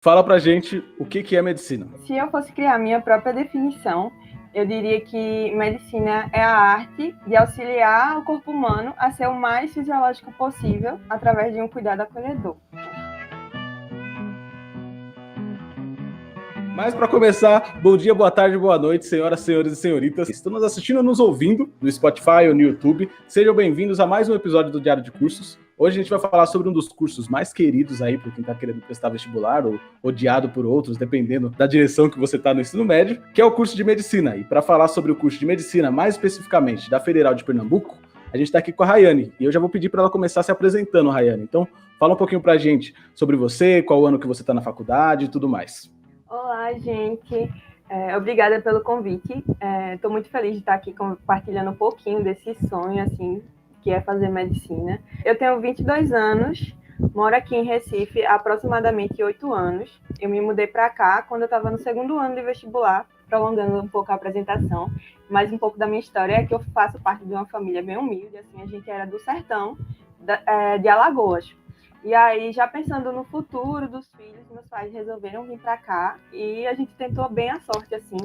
Fala pra gente o que é medicina. Se eu fosse criar minha própria definição, eu diria que medicina é a arte de auxiliar o corpo humano a ser o mais fisiológico possível através de um cuidado acolhedor. Mas para começar, bom dia, boa tarde, boa noite, senhoras, senhores e senhoritas. Estão nos assistindo ou nos ouvindo no Spotify ou no YouTube. Sejam bem-vindos a mais um episódio do Diário de Cursos. Hoje a gente vai falar sobre um dos cursos mais queridos aí por quem está querendo prestar vestibular ou odiado por outros, dependendo da direção que você está no ensino médio, que é o curso de medicina. E para falar sobre o curso de medicina, mais especificamente da Federal de Pernambuco, a gente está aqui com a Rayane. E eu já vou pedir para ela começar se apresentando, Rayane. Então, fala um pouquinho para a gente sobre você, qual ano que você está na faculdade e tudo mais. Olá, gente. Obrigada pelo convite. Estou muito feliz de estar aqui compartilhando um pouquinho desse sonho, assim, que é fazer medicina. Eu tenho 22 anos, moro aqui em Recife há aproximadamente 8 anos. Eu me mudei para cá quando eu estava no segundo ano de vestibular, prolongando um pouco a apresentação. Mas um pouco da minha história é que eu faço parte de uma família bem humilde, assim, a gente era do sertão de Alagoas. E aí, já pensando no futuro dos filhos, meus pais resolveram vir para cá e a gente tentou bem a sorte, assim.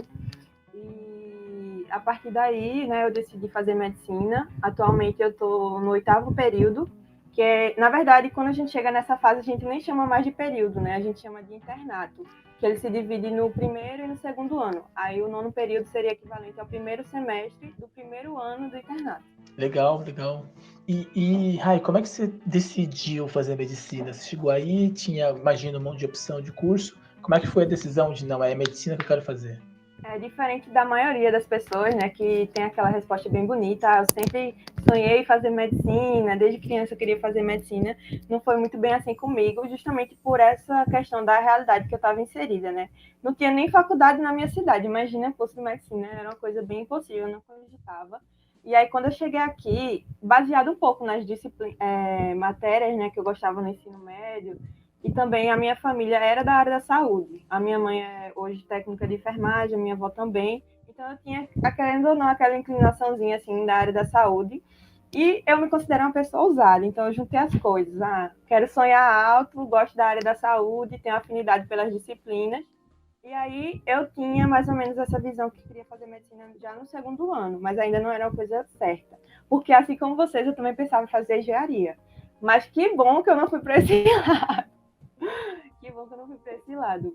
E a partir daí, né, eu decidi fazer medicina. Atualmente eu estou no 8º período, que é, na verdade, quando a gente chega nessa fase, a gente nem chama mais de período, né? A gente chama de internato, que ele se divide no primeiro e no segundo ano. Aí o 9º período seria equivalente ao primeiro semestre do primeiro ano do internato. Legal. E Rai, como é que você decidiu fazer medicina? Você chegou aí, tinha, imagino, um monte de opção de curso. Como é que foi a decisão de, não, é medicina que eu quero fazer? É diferente da maioria das pessoas, né, que tem aquela resposta bem bonita. Eu sempre sonhei fazer medicina, desde criança eu queria fazer medicina. Não foi muito bem assim comigo, justamente por essa questão da realidade que eu estava inserida, né? Não tinha nem faculdade na minha cidade, imagina curso de medicina, era uma coisa bem impossível, eu não acreditava. E aí, quando eu cheguei aqui, baseado um pouco nas matérias, né, que eu gostava no ensino médio, e também a minha família era da área da saúde. A minha mãe é hoje técnica de enfermagem, a minha avó também. Então eu tinha, querendo ou não, aquela inclinaçãozinha assim da área da saúde. E eu me considero uma pessoa ousada, então eu juntei as coisas. Quero sonhar alto, gosto da área da saúde, tenho afinidade pelas disciplinas. E aí eu tinha mais ou menos essa visão que queria fazer medicina já no segundo ano, mas ainda não era uma coisa certa. Porque assim como vocês, eu também pensava em fazer engenharia. Mas que bom que eu não fui para esse lado. Que bom que eu não fui para esse lado.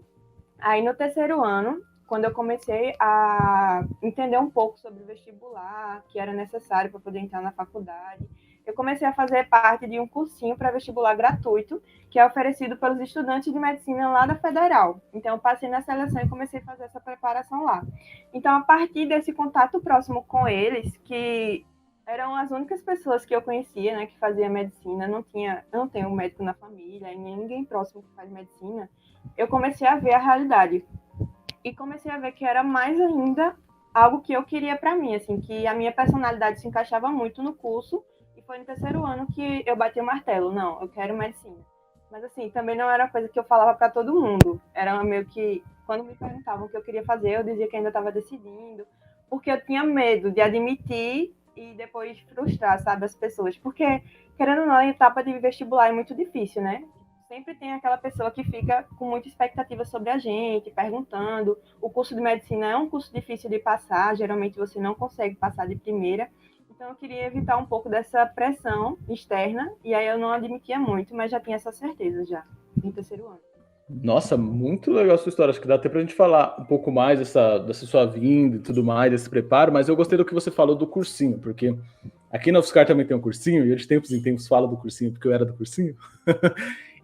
Aí no terceiro ano, quando eu comecei a entender um pouco sobre o vestibular, que era necessário para poder entrar na faculdade, eu comecei a fazer parte de um cursinho para vestibular gratuito, que é oferecido pelos estudantes de medicina lá da Federal. Então eu passei na seleção e comecei a fazer essa preparação lá. Então a partir desse contato próximo com eles, que eram as únicas pessoas que eu conhecia, né, que fazia medicina, eu não tenho um médico na família, e nem ninguém próximo que faz medicina, eu comecei a ver a realidade. E comecei a ver que era mais ainda algo que eu queria para mim, assim, que a minha personalidade se encaixava muito no curso, e foi no terceiro ano que eu bati o martelo, não, eu quero medicina. Mas assim, também não era coisa que eu falava para todo mundo, era meio que, quando me perguntavam o que eu queria fazer, eu dizia que ainda estava decidindo, porque eu tinha medo de admitir e depois frustrar, sabe, as pessoas, porque, querendo ou não, a etapa de vestibular é muito difícil, né? Sempre tem aquela pessoa que fica com muita expectativa sobre a gente, perguntando. O curso de medicina é um curso difícil de passar, geralmente você não consegue passar de primeira. Então eu queria evitar um pouco dessa pressão externa, e aí eu não admitia muito, mas já tinha essa certeza já, no terceiro ano. Nossa, muito legal a sua história. Acho que dá até pra gente falar um pouco mais dessa sua vinda e tudo mais, desse preparo, mas eu gostei do que você falou do cursinho, porque aqui na UFSCar também tem um cursinho, e eu de tempos em tempos falo do cursinho, porque eu era do cursinho.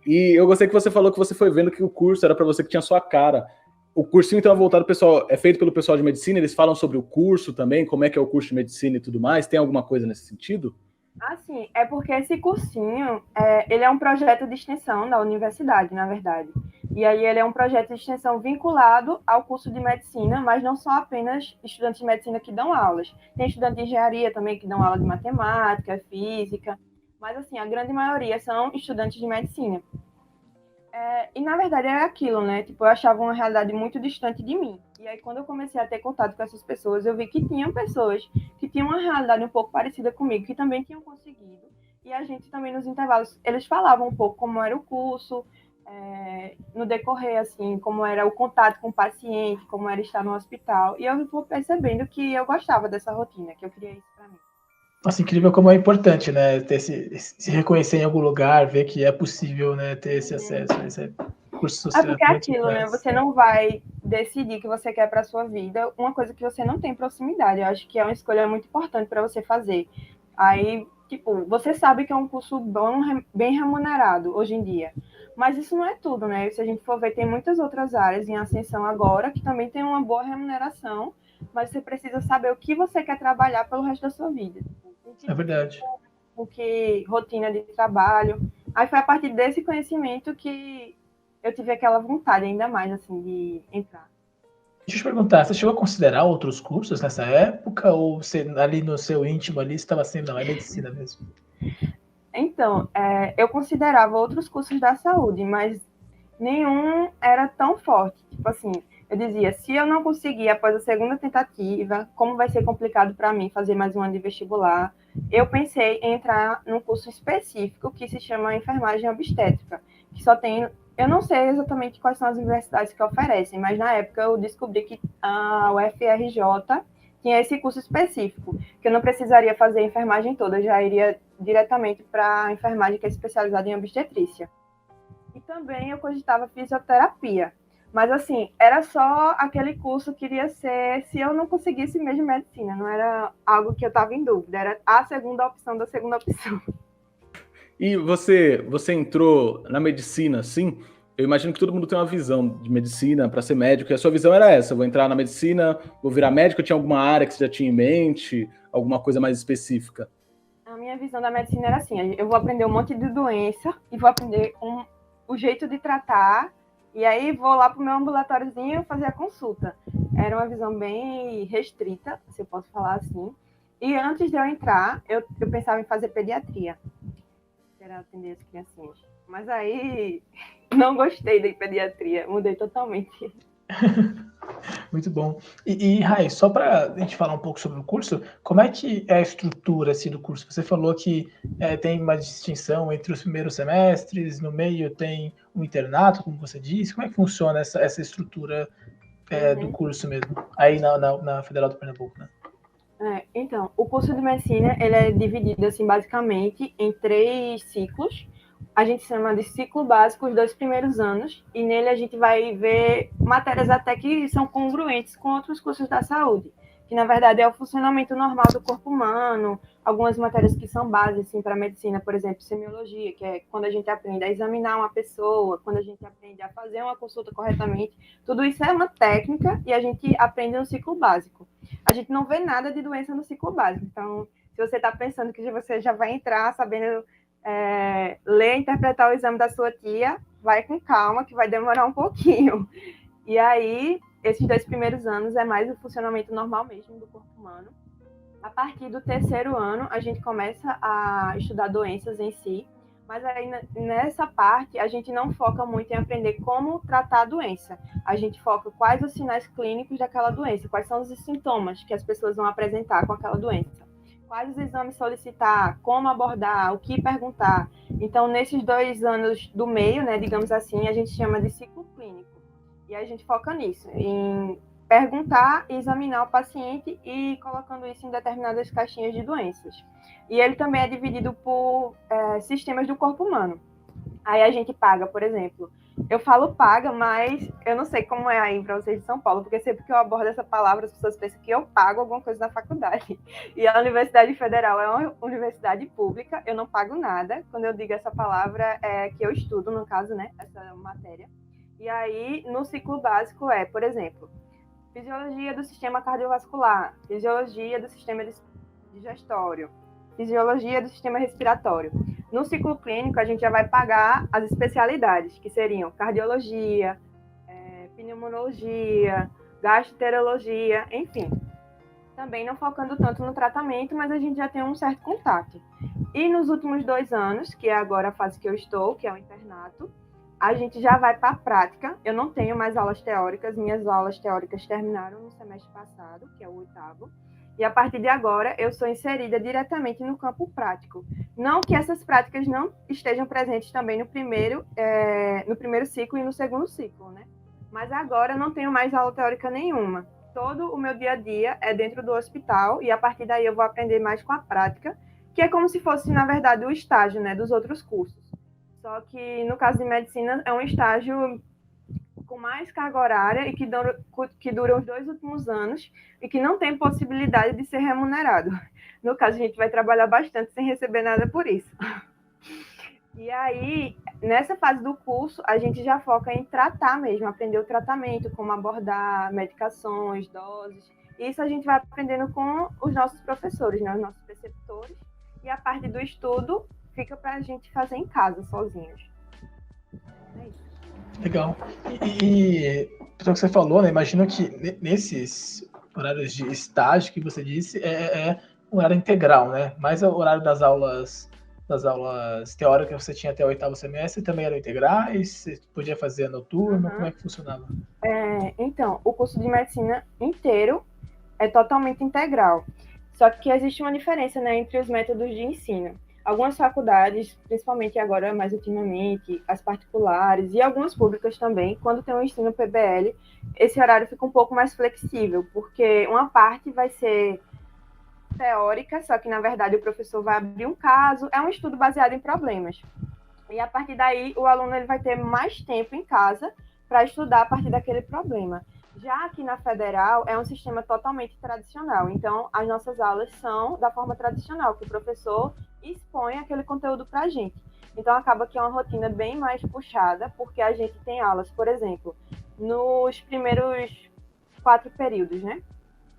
E eu gostei que você falou que você foi vendo que o curso era para você que tinha sua cara. O cursinho então é voltado pessoal, é feito pelo pessoal de medicina, eles falam sobre o curso também, como é que é o curso de medicina e tudo mais. Tem alguma coisa nesse sentido? Assim, é porque esse cursinho, ele é um projeto de extensão da universidade, na verdade. E aí ele é um projeto de extensão vinculado ao curso de medicina, mas não são apenas estudantes de medicina que dão aulas. Tem estudantes de engenharia também que dão aula de matemática, física, mas assim, a grande maioria são estudantes de medicina. E na verdade é aquilo, né? Tipo, eu achava uma realidade muito distante de mim. E aí quando eu comecei a ter contato com essas pessoas, eu vi que tinham pessoas que tinham uma realidade um pouco parecida comigo, que também tinham conseguido. E a gente também nos intervalos, eles falavam um pouco como era o curso, no decorrer, assim, como era o contato com o paciente, como era estar no hospital. E eu vou percebendo que eu gostava dessa rotina, que eu queria isso para mim. Nossa, incrível como é importante, né? Ter se reconhecer em algum lugar, ver que é possível, né? Ter esse acesso a esse curso social. Porque é aquilo, né? Você não vai decidir o que você quer para sua vida, uma coisa que você não tem proximidade. Eu acho que é uma escolha muito importante para você fazer. Aí, tipo, você sabe que é um curso bom, bem remunerado hoje em dia. Mas isso não é tudo, né? Se a gente for ver, tem muitas outras áreas em ascensão agora que também tem uma boa remuneração, mas você precisa saber o que você quer trabalhar pelo resto da sua vida. É verdade. O que rotina de trabalho. Aí foi a partir desse conhecimento que eu tive aquela vontade ainda mais, assim, de entrar. Deixa eu te perguntar, você chegou a considerar outros cursos nessa época ou você ali no seu íntimo ali estava assim, não, é medicina mesmo? Então, eu considerava outros cursos da saúde, mas nenhum era tão forte. Tipo assim, eu dizia, se eu não conseguir após a segunda tentativa, como vai ser complicado para mim fazer mais um ano de vestibular, eu pensei em entrar num curso específico que se chama enfermagem obstétrica, que só tem, eu não sei exatamente quais são as universidades que oferecem, mas na época eu descobri que a UFRJ tinha esse curso específico, que eu não precisaria fazer a enfermagem toda, eu já iria diretamente para a enfermagem que é especializada em obstetrícia. E também eu cogitava fisioterapia. Mas, assim, era só aquele curso que iria ser se eu não conseguisse mesmo medicina. Não era algo que eu estava em dúvida. Era a segunda opção da segunda opção. E você entrou na medicina, sim? Eu imagino que todo mundo tem uma visão de medicina para ser médico, e a sua visão era essa: vou entrar na medicina, vou virar médico. Tinha alguma área que você já tinha em mente, alguma coisa mais específica? A minha visão da medicina era assim: eu vou aprender um monte de doença e vou aprender o jeito de tratar, e aí vou lá para o meu ambulatóriozinho fazer a consulta. Era uma visão bem restrita, se eu posso falar assim. E antes de eu entrar, eu pensava em fazer pediatria. Era atender as criancinhas. Mas aí não gostei da pediatria, mudei totalmente. Muito bom. Rai, só para a gente falar um pouco sobre o curso, como é que é a estrutura assim, do curso? Você falou que tem uma distinção entre os primeiros semestres, no meio tem um internato, como você disse. Como é que funciona essa estrutura do curso mesmo, aí na Federal do Pernambuco, né? Então, o curso de medicina ele é dividido assim, basicamente em 3 ciclos. A gente chama de ciclo básico os 2 primeiros anos, e nele a gente vai ver matérias até que são congruentes com outros cursos da saúde, que na verdade é o funcionamento normal do corpo humano, algumas matérias que são bases assim, para a medicina, por exemplo, semiologia, que é quando a gente aprende a examinar uma pessoa, quando a gente aprende a fazer uma consulta corretamente, tudo isso é uma técnica e a gente aprende no ciclo básico. A gente não vê nada de doença no ciclo básico, então se você está pensando que você já vai entrar sabendo ler e interpretar o exame da sua tia, vai com calma, que vai demorar um pouquinho. E aí, esses 2 primeiros anos é mais o funcionamento normal mesmo do corpo humano. A partir do 3º ano, a gente começa a estudar doenças em si, mas aí nessa parte a gente não foca muito em aprender como tratar a doença. A gente foca quais os sinais clínicos daquela doença, quais são os sintomas que as pessoas vão apresentar com aquela doença. Quais os exames solicitar, como abordar, o que perguntar. Então, nesses 2 anos do meio, né, digamos assim, a gente chama de ciclo clínico. E a gente foca nisso, em perguntar e examinar o paciente e colocando isso em determinadas caixinhas de doenças. E ele também é dividido por sistemas do corpo humano. Aí a gente paga, por exemplo, eu falo paga, mas eu não sei como é aí para vocês de São Paulo, porque sempre que eu abordo essa palavra, as pessoas pensam que eu pago alguma coisa na faculdade. E a Universidade Federal é uma universidade pública, eu não pago nada. Quando eu digo essa palavra, é que eu estudo, no caso, né, essa matéria. E aí, no ciclo básico por exemplo, fisiologia do sistema cardiovascular, fisiologia do sistema digestório, fisiologia do sistema respiratório. No ciclo clínico, a gente já vai pagar as especialidades, que seriam cardiologia, pneumologia, gastroenterologia, enfim. Também não focando tanto no tratamento, mas a gente já tem um certo contato. E nos últimos 2 anos, que é agora a fase que eu estou, que é o internato, a gente já vai para a prática. Eu não tenho mais aulas teóricas, minhas aulas teóricas terminaram no semestre passado, que é o 8º, E a partir de agora, eu sou inserida diretamente no campo prático. Não que essas práticas não estejam presentes também no primeiro ciclo e no segundo ciclo, né? Mas agora eu não tenho mais aula teórica nenhuma. Todo o meu dia a dia é dentro do hospital e a partir daí eu vou aprender mais com a prática, que é como se fosse, na verdade, o estágio, né, dos outros cursos. Só que no caso de medicina é um estágio com mais carga horária e que dura os 2 últimos anos e que não tem possibilidade de ser remunerado. No caso, a gente vai trabalhar bastante sem receber nada por isso. E aí, nessa fase do curso, a gente já foca em tratar mesmo, aprender o tratamento, como abordar medicações, doses. Isso a gente vai aprendendo com os nossos professores, né, os nossos preceptores. E a parte do estudo fica para a gente fazer em casa, sozinhos. É isso. Legal. E pelo que você falou, né? Imagino que nesses horários de estágio que você disse é um horário integral, né? Mas o horário das aulas teóricas que você tinha até o 8º semestre também eram integrais? Você podia fazer noturno? Como é que funcionava? Então, o curso de medicina inteiro é totalmente integral. Só que existe uma diferença, né, entre os métodos de ensino. Algumas faculdades, principalmente agora, mais ultimamente, as particulares e algumas públicas também, quando tem um ensino PBL, esse horário fica um pouco mais flexível, porque uma parte vai ser teórica, só que, na verdade, o professor vai abrir um caso, é um estudo baseado em problemas. E, a partir daí, o aluno ele vai ter mais tempo em casa para estudar a partir daquele problema. Já aqui na Federal, é um sistema totalmente tradicional. Então, as nossas aulas são da forma tradicional, que o professor expõe aquele conteúdo para a gente. Então, acaba que é uma rotina bem mais puxada, porque a gente tem aulas, por exemplo, nos primeiros 4 períodos, né?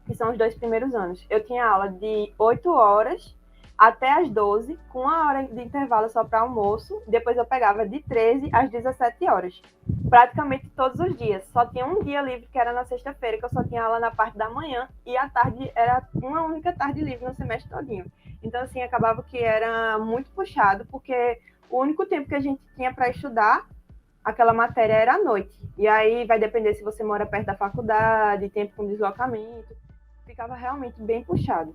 Que são os 2 primeiros anos. Eu tinha aula de 8 horas até as 12, com 1 hora de intervalo só para almoço. Depois eu pegava de 13 às 17 horas. Praticamente todos os dias. Só tinha um dia livre, que era na sexta-feira, que eu só tinha aula na parte da manhã. E à tarde era uma única tarde livre no semestre todinho. Então, assim, acabava que era muito puxado, porque o único tempo que a gente tinha para estudar aquela matéria era à noite. E aí vai depender se você mora perto da faculdade, tempo com deslocamento. Ficava realmente bem puxado.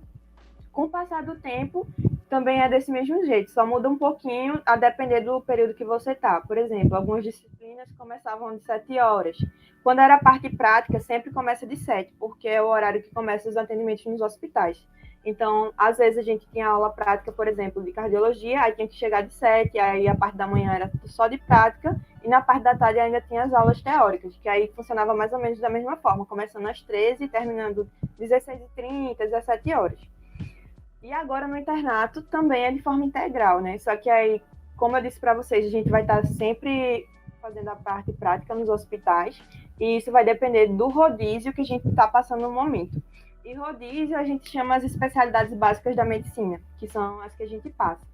Com o passar do tempo, também é desse mesmo jeito, só muda um pouquinho a depender do período que você está. Por exemplo, algumas disciplinas começavam de 7 horas. Quando era a parte prática, sempre começa de 7, porque é o horário que começa os atendimentos nos hospitais. Então, às vezes a gente tinha aula prática, por exemplo, de cardiologia, aí tinha que chegar de 7, aí a parte da manhã era só de prática, e na parte da tarde ainda tinha as aulas teóricas, que aí funcionava mais ou menos da mesma forma, começando às 13 e terminando 16h30, 17 horas. E agora no internato também é de forma integral, né? Só que aí, como eu disse para vocês, a gente vai estar sempre fazendo a parte prática nos hospitais, e isso vai depender do rodízio que a gente está passando no momento. E rodízio a gente chama as especialidades básicas da medicina, que são as que a gente passa.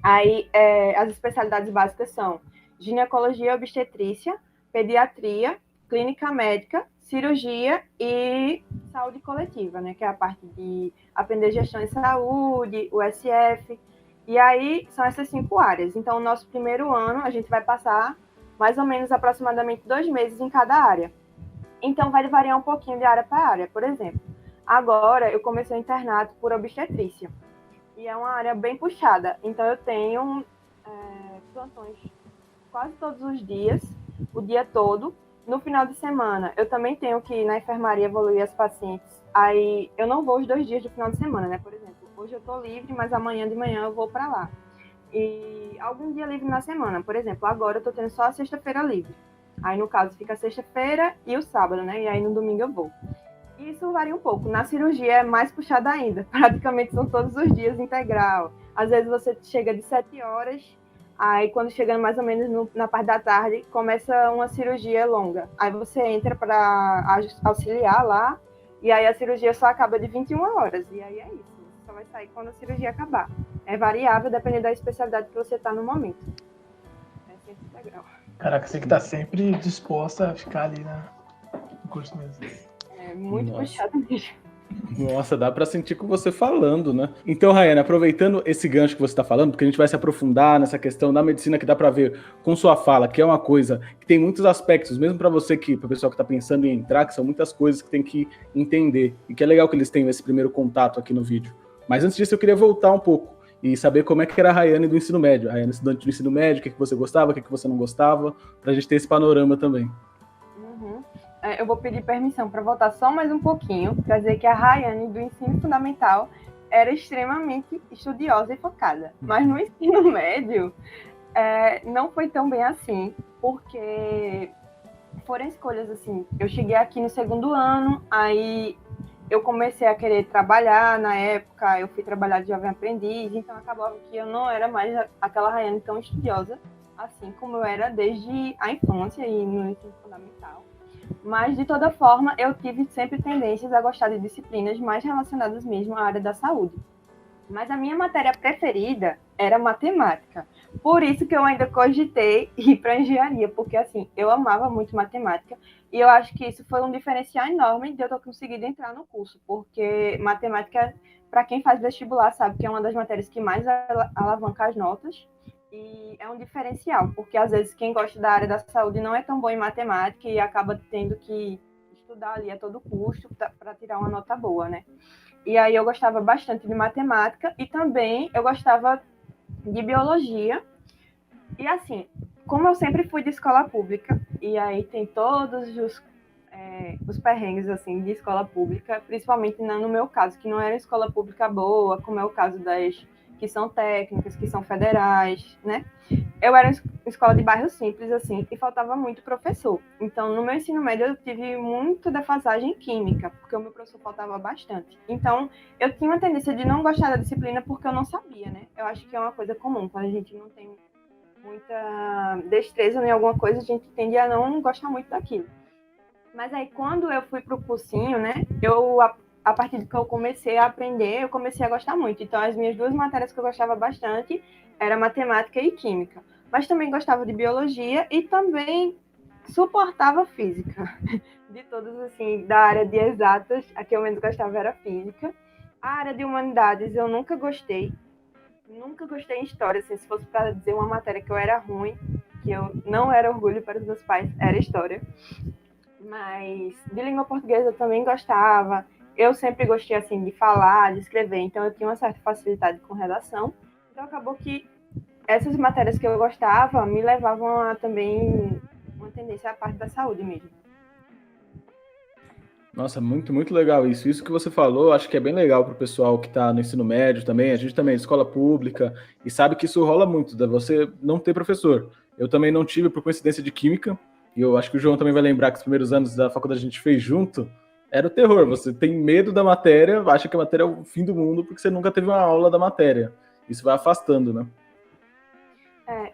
Aí, as especialidades básicas são ginecologia e obstetrícia, pediatria, clínica médica, cirurgia e saúde coletiva, né? Que é a parte de aprender gestão em saúde, o SF. E aí, são essas 5 áreas. Então, o nosso primeiro ano, a gente vai passar mais ou menos aproximadamente 2 meses em cada área. Então, vai variar um pouquinho de área para área. Por exemplo, agora eu comecei o internato por obstetrícia. E é uma área bem puxada. Então, eu tenho plantões quase todos os dias, o dia todo. No final de semana, eu também tenho que ir na enfermaria evoluir as pacientes. Aí, eu não vou os 2 dias do final de semana, né? Por exemplo, hoje eu tô livre, mas amanhã de manhã eu vou para lá. E algum dia livre na semana. Por exemplo, agora eu tô tendo só a sexta-feira livre. Aí, no caso, fica a sexta-feira e o sábado, né? E aí, no domingo eu vou. Isso varia um pouco. Na cirurgia é mais puxada ainda. Praticamente são todos os dias integral. Às vezes você chega de 7 horas, aí quando chega mais ou menos na parte da tarde, começa uma cirurgia longa. Aí você entra para auxiliar lá, e aí a cirurgia só acaba de 21 horas. E aí é isso. Você só vai sair quando a cirurgia acabar. É variável dependendo da especialidade que você está no momento. É sempre integral. Caraca, você que tá sempre disposta a ficar ali no curso mesmo. É muito puxado mesmo. Nossa, dá para sentir com você falando, né? Então, Rayane, aproveitando esse gancho que você está falando, porque a gente vai se aprofundar nessa questão da medicina que dá para ver com sua fala, que é uma coisa que tem muitos aspectos, mesmo para você para o pessoal que está pensando em entrar, que são muitas coisas que tem que entender e que é legal que eles tenham esse primeiro contato aqui no vídeo. Mas antes disso, eu queria voltar um pouco e saber como é que era a Rayane do ensino médio. A Rayane, estudante do ensino médio, o que você gostava, o que você não gostava, para a gente ter esse panorama também. Eu vou pedir permissão para voltar só mais um pouquinho, para dizer que a Rayane do ensino fundamental era extremamente estudiosa e focada. Mas no ensino médio, não foi tão bem assim, porque foram escolhas assim. Eu cheguei aqui no segundo ano, aí eu comecei a querer trabalhar na época, eu fui trabalhar de jovem aprendiz, então acabava que eu não era mais aquela Rayane tão estudiosa, assim como eu era desde a infância e no ensino fundamental. Mas, de toda forma, eu tive sempre tendências a gostar de disciplinas mais relacionadas mesmo à área da saúde. Mas a minha matéria preferida era matemática. Por isso que eu ainda cogitei ir para engenharia, porque, assim, eu amava muito matemática. E eu acho que isso foi um diferencial enorme de eu ter conseguido entrar no curso, porque matemática, para quem faz vestibular, sabe que é uma das matérias que mais alavanca as notas. E é um diferencial, porque às vezes quem gosta da área da saúde não é tão bom em matemática e acaba tendo que estudar ali a todo custo para tirar uma nota boa, né? E aí eu gostava bastante de matemática e também eu gostava de biologia. E assim, como eu sempre fui de escola pública, e aí tem todos os perrengues assim, de escola pública, principalmente no meu caso, que não era escola pública boa, como é o caso das que são técnicas, que são federais, né? Eu era escola de bairro simples, assim, e faltava muito professor. Então, no meu ensino médio, eu tive muito defasagem em química, porque o meu professor faltava bastante. Então, eu tinha uma tendência de não gostar da disciplina porque eu não sabia, né? Eu acho que é uma coisa comum, quando a gente não tem muita destreza em alguma coisa, a gente tende a não gostar muito daquilo. Mas aí, quando eu fui pro cursinho, né, a partir do que eu comecei a aprender, eu comecei a gostar muito. Então, as minhas duas matérias que eu gostava bastante eram matemática e química. Mas também gostava de biologia e também suportava física. De todas, assim, da área de exatas, a que eu menos gostava era física. A área de humanidades eu nunca gostei. Nunca gostei em história, assim, se fosse para dizer uma matéria que eu era ruim, que eu não era orgulho para os meus pais, era história. Mas de língua portuguesa eu também gostava. Eu sempre gostei, assim, de falar, de escrever, então eu tinha uma certa facilidade com redação. Então acabou que essas matérias que eu gostava me levavam a também uma tendência à parte da saúde mesmo. Nossa, muito, muito legal isso. Isso que você falou, acho que é bem legal para o pessoal que está no ensino médio também. A gente também é de escola pública e sabe que isso rola muito, de você não ter professor. Eu também não tive, por coincidência, de química, e eu acho que o João também vai lembrar que os primeiros anos da faculdade a gente fez junto, era o terror. Você tem medo da matéria, acha que a matéria é o fim do mundo porque você nunca teve uma aula da matéria. Isso vai afastando, né?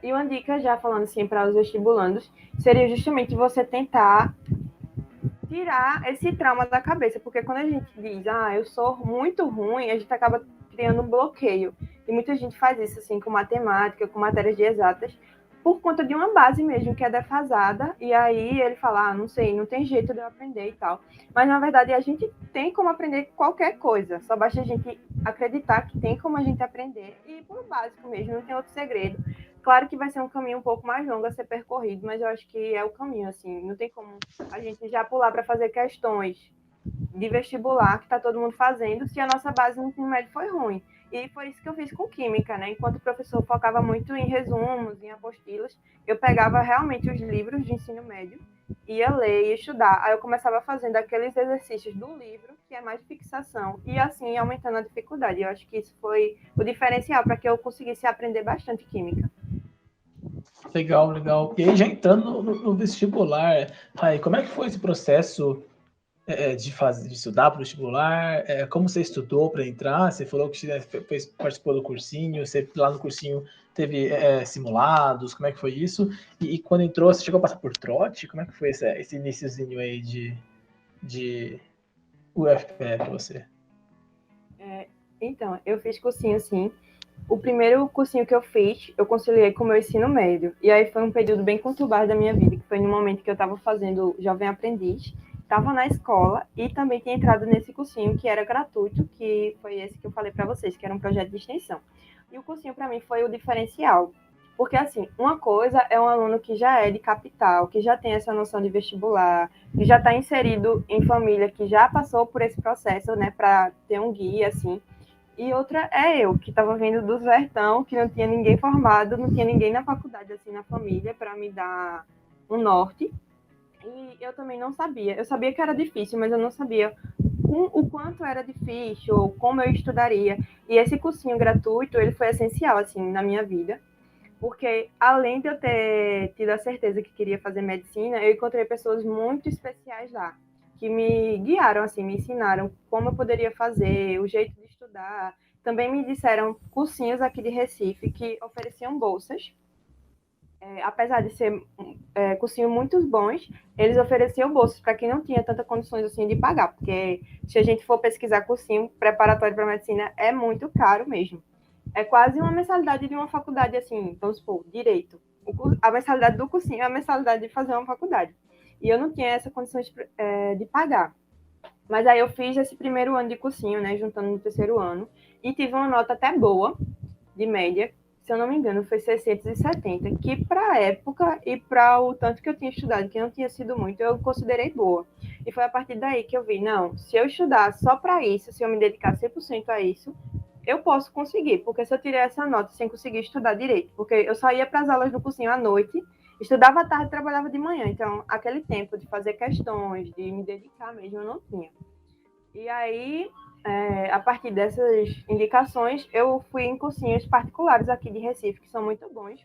E uma dica, já falando assim para os vestibulandos, seria justamente você tentar tirar esse trauma da cabeça, porque quando a gente diz, eu sou muito ruim, a gente acaba criando um bloqueio. E muita gente faz isso, assim, com matemática, com matérias de exatas, por conta de uma base mesmo que é defasada, e aí ele fala, não sei, não tem jeito de eu aprender e tal. Mas, na verdade, a gente tem como aprender qualquer coisa, só basta a gente acreditar que tem como a gente aprender, e por básico mesmo, não tem outro segredo. Claro que vai ser um caminho um pouco mais longo a ser percorrido, mas eu acho que é o caminho, assim, não tem como a gente já pular para fazer questões de vestibular que está todo mundo fazendo se a nossa base no ensino médio foi ruim. E foi isso que eu fiz com química, né? Enquanto o professor focava muito em resumos, em apostilas, eu pegava realmente os livros de ensino médio, ia ler, ia estudar. Aí eu começava fazendo aqueles exercícios do livro, que é mais fixação, e assim aumentando a dificuldade. Eu acho que isso foi o diferencial para que eu conseguisse aprender bastante química. Legal, legal. E aí, já entrando no vestibular, Rai, como é que foi esse processo de estudar para o vestibular? Como você estudou para entrar? Você falou que participou do cursinho, você lá no cursinho teve simulados, como é que foi isso? E quando entrou, você chegou a passar por trote? Como é que foi esse iniciozinho aí de UFPE para você? Então, eu fiz cursinho, sim. O primeiro cursinho que eu fiz, eu conciliei com o meu ensino médio. E aí foi um período bem conturbado da minha vida, que foi no momento que eu estava fazendo Jovem Aprendiz. estava na escola e também tinha entrado nesse cursinho que era gratuito, que foi esse que eu falei para vocês, que era um projeto de extensão. E o cursinho para mim foi o diferencial, porque assim, uma coisa é um aluno que já é de capital, que já tem essa noção de vestibular, que já está inserido em família, que já passou por esse processo, né, para ter um guia assim. E outra é eu, que estava vindo do sertão, que não tinha ninguém formado, não tinha ninguém na faculdade, assim, na família, para me dar um norte. E eu também não sabia. Eu sabia que era difícil, mas eu não sabia o quanto era difícil, ou como eu estudaria. E esse cursinho gratuito, ele foi essencial, assim, na minha vida. Porque, além de eu ter tido a certeza que queria fazer medicina, eu encontrei pessoas muito especiais lá, que me guiaram, assim, me ensinaram como eu poderia fazer, o jeito de estudar. Também me disseram cursinhos aqui de Recife que ofereciam bolsas. Apesar de ser cursinhos muito bons, eles ofereciam bolsas para quem não tinha tanta condições assim de pagar, porque se a gente for pesquisar cursinho preparatório para medicina, é muito caro mesmo. É quase uma mensalidade de uma faculdade, assim, vamos supor, direito. A mensalidade do cursinho é a mensalidade de fazer uma faculdade. E eu não tinha essa condição de pagar. Mas aí eu fiz esse primeiro ano de cursinho, né, juntando no terceiro ano, e tive uma nota até boa, de média, se eu não me engano, foi 670, que para a época e para o tanto que eu tinha estudado, que não tinha sido muito, eu considerei boa. E foi a partir daí que eu vi, não, se eu estudar só para isso, se eu me dedicar 100% a isso, eu posso conseguir, porque se eu tirei essa nota sem conseguir estudar direito, porque eu só ia para as aulas do cursinho à noite, estudava à tarde e trabalhava de manhã, então aquele tempo de fazer questões, de me dedicar mesmo, eu não tinha. E aí, a partir dessas indicações, eu fui em cursinhos particulares aqui de Recife, que são muito bons,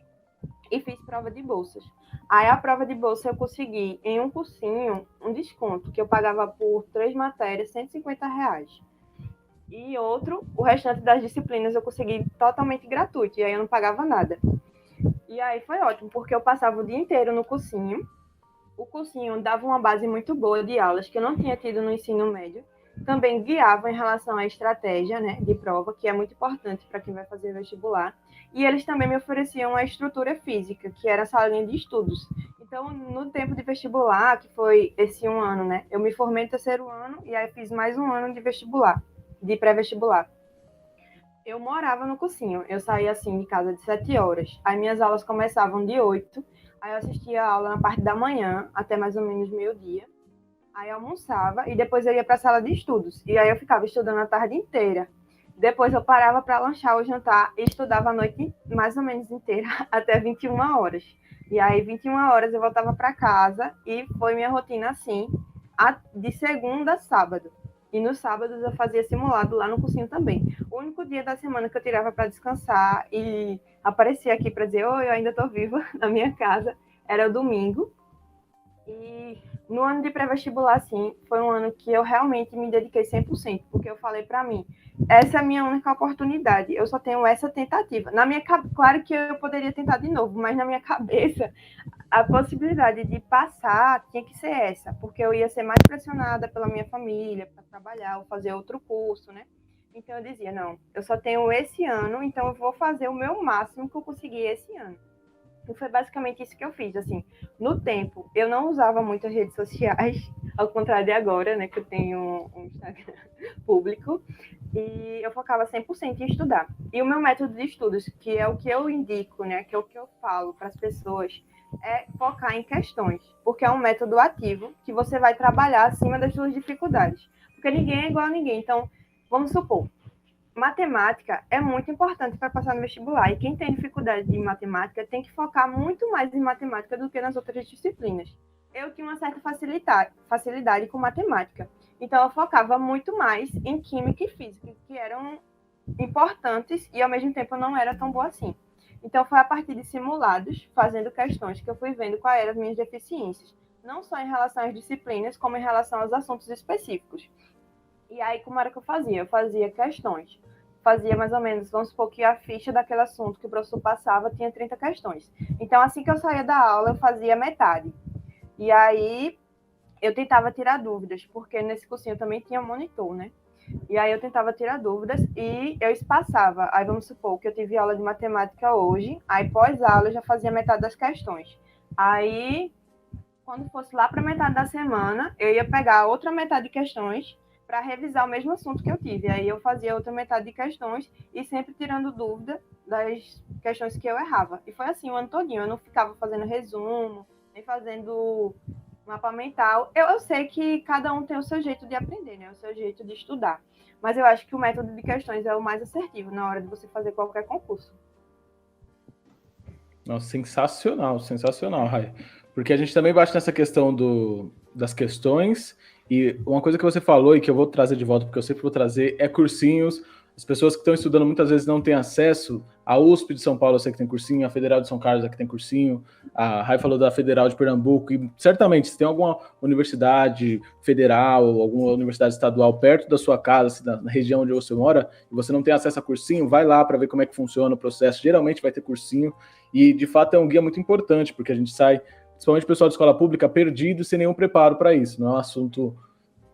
e fiz prova de bolsas. Aí a prova de bolsa eu consegui, em um cursinho, um desconto, que eu pagava por 3 matérias, R$ 150. E outro, o restante das disciplinas eu consegui totalmente gratuito, e aí eu não pagava nada. E aí foi ótimo, porque eu passava o dia inteiro no cursinho. O cursinho dava uma base muito boa de aulas que eu não tinha tido no ensino médio. Também guiava em relação à estratégia, né, de prova, que é muito importante para quem vai fazer vestibular. E eles também me ofereciam a estrutura física, que era a salinha de estudos. Então, no tempo de vestibular, que foi esse um ano, né, eu me formei no terceiro ano e aí fiz mais um ano de vestibular, de pré-vestibular. Eu morava no cursinho, eu saía assim de casa de 7 horas. Aí minhas aulas começavam de 8, aí eu assistia a aula na parte da manhã, até mais ou menos meio-dia. Aí eu almoçava e depois eu ia para a sala de estudos. E aí eu ficava estudando a tarde inteira. Depois eu parava para lanchar ou jantar e estudava a noite mais ou menos inteira, até 21 horas. E aí 21 horas eu voltava para casa e foi minha rotina assim, de segunda a sábado. E nos sábados eu fazia simulado lá no cursinho também. O único dia da semana que eu tirava para descansar e aparecia aqui para dizer, oi, eu ainda estou viva na minha casa, era o domingo. E no ano de pré-vestibular, assim, foi um ano que eu realmente me dediquei 100%, porque eu falei para mim, essa é a minha única oportunidade, eu só tenho essa tentativa. Claro que eu poderia tentar de novo, mas na minha cabeça, a possibilidade de passar tinha que ser essa, porque eu ia ser mais pressionada pela minha família para trabalhar ou fazer outro curso, né? Então eu dizia, não, eu só tenho esse ano, então eu vou fazer o meu máximo que eu conseguir esse ano. E foi basicamente isso que eu fiz, assim, no tempo, eu não usava muito as redes sociais, ao contrário de agora, né, que eu tenho um Instagram público, e eu focava 100% em estudar. E o meu método de estudos, que é o que eu indico, né, que é o que eu falo para as pessoas, é focar em questões, porque é um método ativo que você vai trabalhar acima das suas dificuldades, porque ninguém é igual a ninguém. Então, vamos supor, matemática é muito importante para passar no vestibular. E quem tem dificuldade de matemática tem que focar muito mais em matemática do que nas outras disciplinas. Eu tinha uma certa facilidade com matemática. Então, eu focava muito mais em química e física, que eram importantes e, ao mesmo tempo, eu não era tão boa assim. Então, foi a partir de simulados, fazendo questões, que eu fui vendo quais eram as minhas deficiências. Não só em relação às disciplinas, como em relação aos assuntos específicos. E aí, como era que eu fazia? Eu fazia questões. Fazia mais ou menos, vamos supor que a ficha daquele assunto que o professor passava tinha 30 questões. Então, assim que eu saía da aula, eu fazia metade. E aí, eu tentava tirar dúvidas, porque nesse cursinho também tinha monitor, né? E aí, eu tentava tirar dúvidas e eu espaçava. Aí, vamos supor que eu tive aula de matemática hoje, aí pós-aula eu já fazia metade das questões. Aí, quando fosse lá para metade da semana, eu ia pegar outra metade de questões para revisar o mesmo assunto que eu tive. Aí eu fazia outra metade de questões e sempre tirando dúvida das questões que eu errava. E foi assim o ano todinho. Eu não ficava fazendo resumo, nem fazendo mapa mental. Eu sei que cada um tem o seu jeito de aprender, né? O seu jeito de estudar. Mas eu acho que o método de questões é o mais assertivo na hora de você fazer qualquer concurso. Nossa, sensacional, sensacional, Rai. Porque a gente também bate nessa questão das questões, e uma coisa que você falou e que eu vou trazer de volta, porque eu sempre vou trazer, é cursinhos. As pessoas que estão estudando muitas vezes não têm acesso. A USP de São Paulo eu sei que tem cursinho, a Federal de São Carlos aqui tem cursinho, a Rai falou da Federal de Pernambuco, e certamente se tem alguma universidade federal ou alguma universidade estadual perto da sua casa, na região onde você mora, e você não tem acesso a cursinho, vai lá para ver como é que funciona o processo. Geralmente vai ter cursinho, e de fato é um guia muito importante, porque a gente sai, principalmente o pessoal de escola pública, perdido sem nenhum preparo para isso. Não é um assunto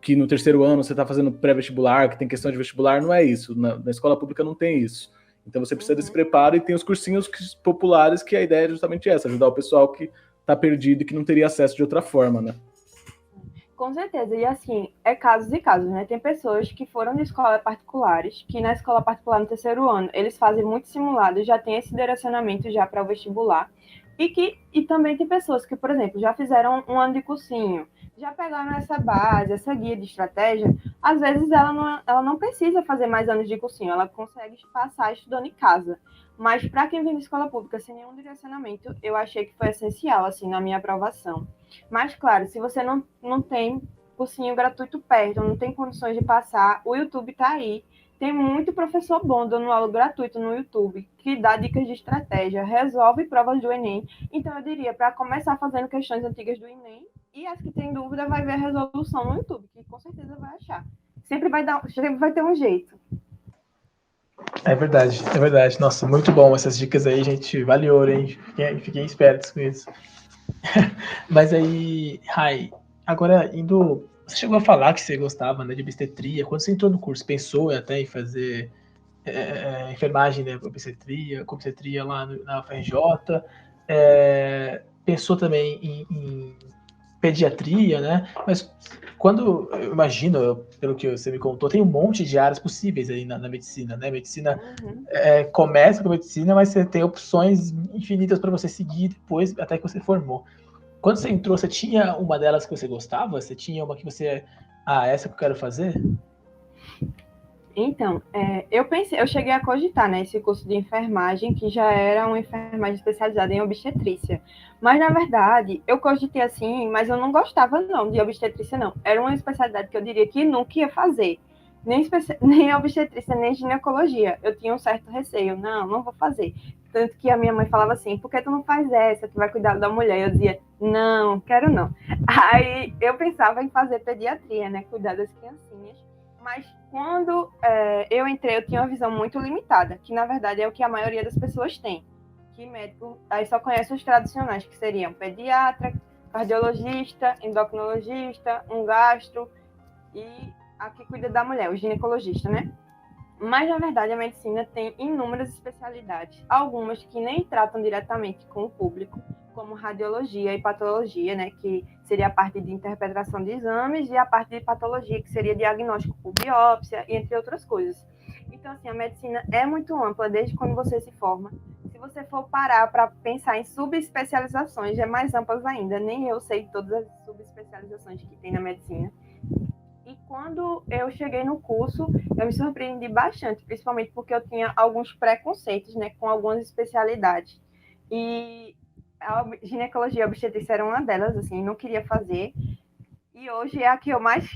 que no terceiro ano você está fazendo pré-vestibular, que tem questão de vestibular, não é isso. Na escola pública não tem isso. Então você precisa desse preparo, e tem os cursinhos populares, que a ideia é justamente essa, ajudar o pessoal que está perdido e que não teria acesso de outra forma, né? Com certeza, e assim, é casos e casos, né? Tem pessoas que foram de escolas particulares, que na escola particular no terceiro ano, eles fazem muito simulado, já tem esse direcionamento já para o vestibular, e também tem pessoas que, por exemplo, já fizeram um ano de cursinho, já pegaram essa base, essa guia de estratégia, às vezes ela não precisa fazer mais anos de cursinho, ela consegue passar estudando em casa. Mas para quem vem de escola pública sem nenhum direcionamento, eu achei que foi essencial, assim, na minha aprovação. Mas, claro, se você não tem cursinho gratuito perto, não tem condições de passar, o YouTube está aí. Tem muito professor bom dando aula gratuito no YouTube, que dá dicas de estratégia, resolve provas do Enem. Então, eu diria, para começar fazendo questões antigas do Enem, e as que tem dúvida vai ver a resolução no YouTube, que com certeza vai achar. Sempre vai ter um jeito. É verdade, é verdade. Nossa, muito bom essas dicas aí, gente. Vale ouro, hein? Fiquem espertos com isso. Mas aí, Rai, agora indo. Você chegou a falar que você gostava, né, de obstetria. Quando você entrou no curso, pensou até em fazer enfermagem, né, obstetria lá na UFRJ? Pensou também em pediatria, né? Mas quando eu imagino, pelo que você me contou, tem um monte de áreas possíveis aí na medicina, né? Medicina começa com medicina, mas você tem opções infinitas para você seguir depois, até que você formou. Quando você entrou, você tinha uma delas que você gostava? Você tinha uma que você... essa que eu quero fazer? Então, eu cheguei a cogitar, né, esse curso de enfermagem, que já era uma enfermagem especializada em obstetrícia. Mas, na verdade, eu cogitei assim, mas eu não gostava, não, de obstetrícia, não. Era uma especialidade que eu diria que nunca ia fazer. Nem obstetrícia, nem ginecologia. Eu tinha um certo receio. Não vou fazer. Tanto que a minha mãe falava assim, por que tu não faz essa? Tu vai cuidar da mulher. Eu dizia, não, quero não. Aí, eu pensava em fazer pediatria, né, cuidar das criancinhas. Mas quando eu entrei, eu tinha uma visão muito limitada, que na verdade é o que a maioria das pessoas tem. Que médico aí só conhece os tradicionais, que seriam pediatra, cardiologista, endocrinologista, um gastro e a que cuida da mulher, o ginecologista, né? Mas, na verdade, a medicina tem inúmeras especialidades, algumas que nem tratam diretamente com o público, como radiologia e patologia, né, que seria a parte de interpretação de exames, e a parte de patologia, que seria diagnóstico por biópsia, entre outras coisas. Então, assim, a medicina é muito ampla desde quando você se forma. Se você for parar para pensar em subespecializações, é mais amplas ainda. Nem eu sei todas as subespecializações que tem na medicina. E quando eu cheguei no curso, eu me surpreendi bastante, principalmente porque eu tinha alguns preconceitos, né, com algumas especialidades. E a ginecologia e a obstetrícia era uma delas, assim, não queria fazer. E hoje é a que eu mais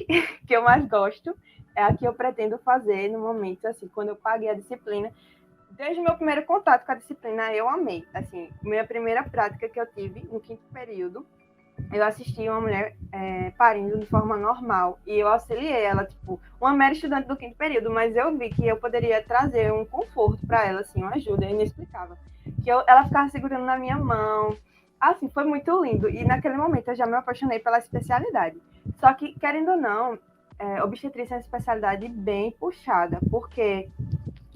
gosto, é a que eu pretendo fazer no momento, assim, quando eu paguei a disciplina. Desde o meu primeiro contato com a disciplina, eu amei. Assim, minha primeira prática que eu tive no 5º período, eu assisti uma mulher parindo de forma normal e eu auxiliei ela, tipo, uma mera estudante do 5º período, mas eu vi que eu poderia trazer um conforto para ela, assim, uma ajuda inexplicável. Ela ficava segurando na minha mão, assim, foi muito lindo. E naquele momento eu já me apaixonei pela especialidade. Só que, querendo ou não, obstetrícia é uma especialidade bem puxada, porque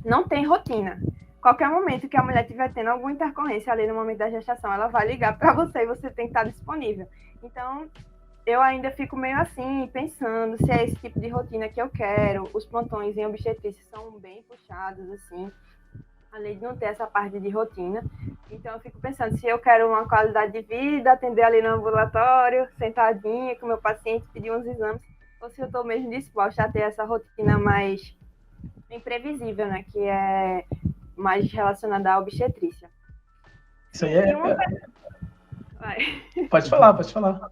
não tem rotina. Qualquer momento que a mulher estiver tendo alguma intercorrência ali no momento da gestação, ela vai ligar para você e você tem que estar disponível. Então, eu ainda fico meio assim, pensando se é esse tipo de rotina que eu quero. Os plantões em obstetrícia são bem puxados, assim, além de não ter essa parte de rotina. Então, eu fico pensando se eu quero uma qualidade de vida, atender ali no ambulatório, sentadinha com o meu paciente, pedir uns exames, ou se eu estou mesmo disposta a ter essa rotina mais imprevisível, né, que é mais relacionada à obstetrícia. Isso aí é... Vai. Pode falar.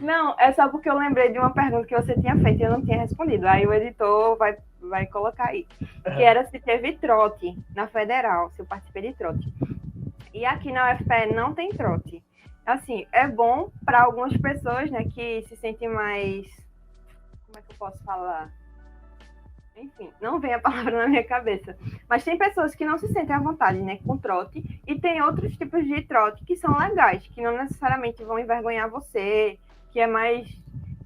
Não, é só porque eu lembrei de uma pergunta que você tinha feito e eu não tinha respondido. Aí o editor vai colocar aí. Que era se teve trote na Federal, se eu participei de trote. E aqui na UFPE não tem trote. Assim, é bom para algumas pessoas, né, que se sentem mais... Como é que eu posso falar? Enfim, não vem a palavra na minha cabeça. Mas tem pessoas que não se sentem à vontade, né, com trote. E tem outros tipos de trote que são legais, que não necessariamente vão envergonhar você, que é mais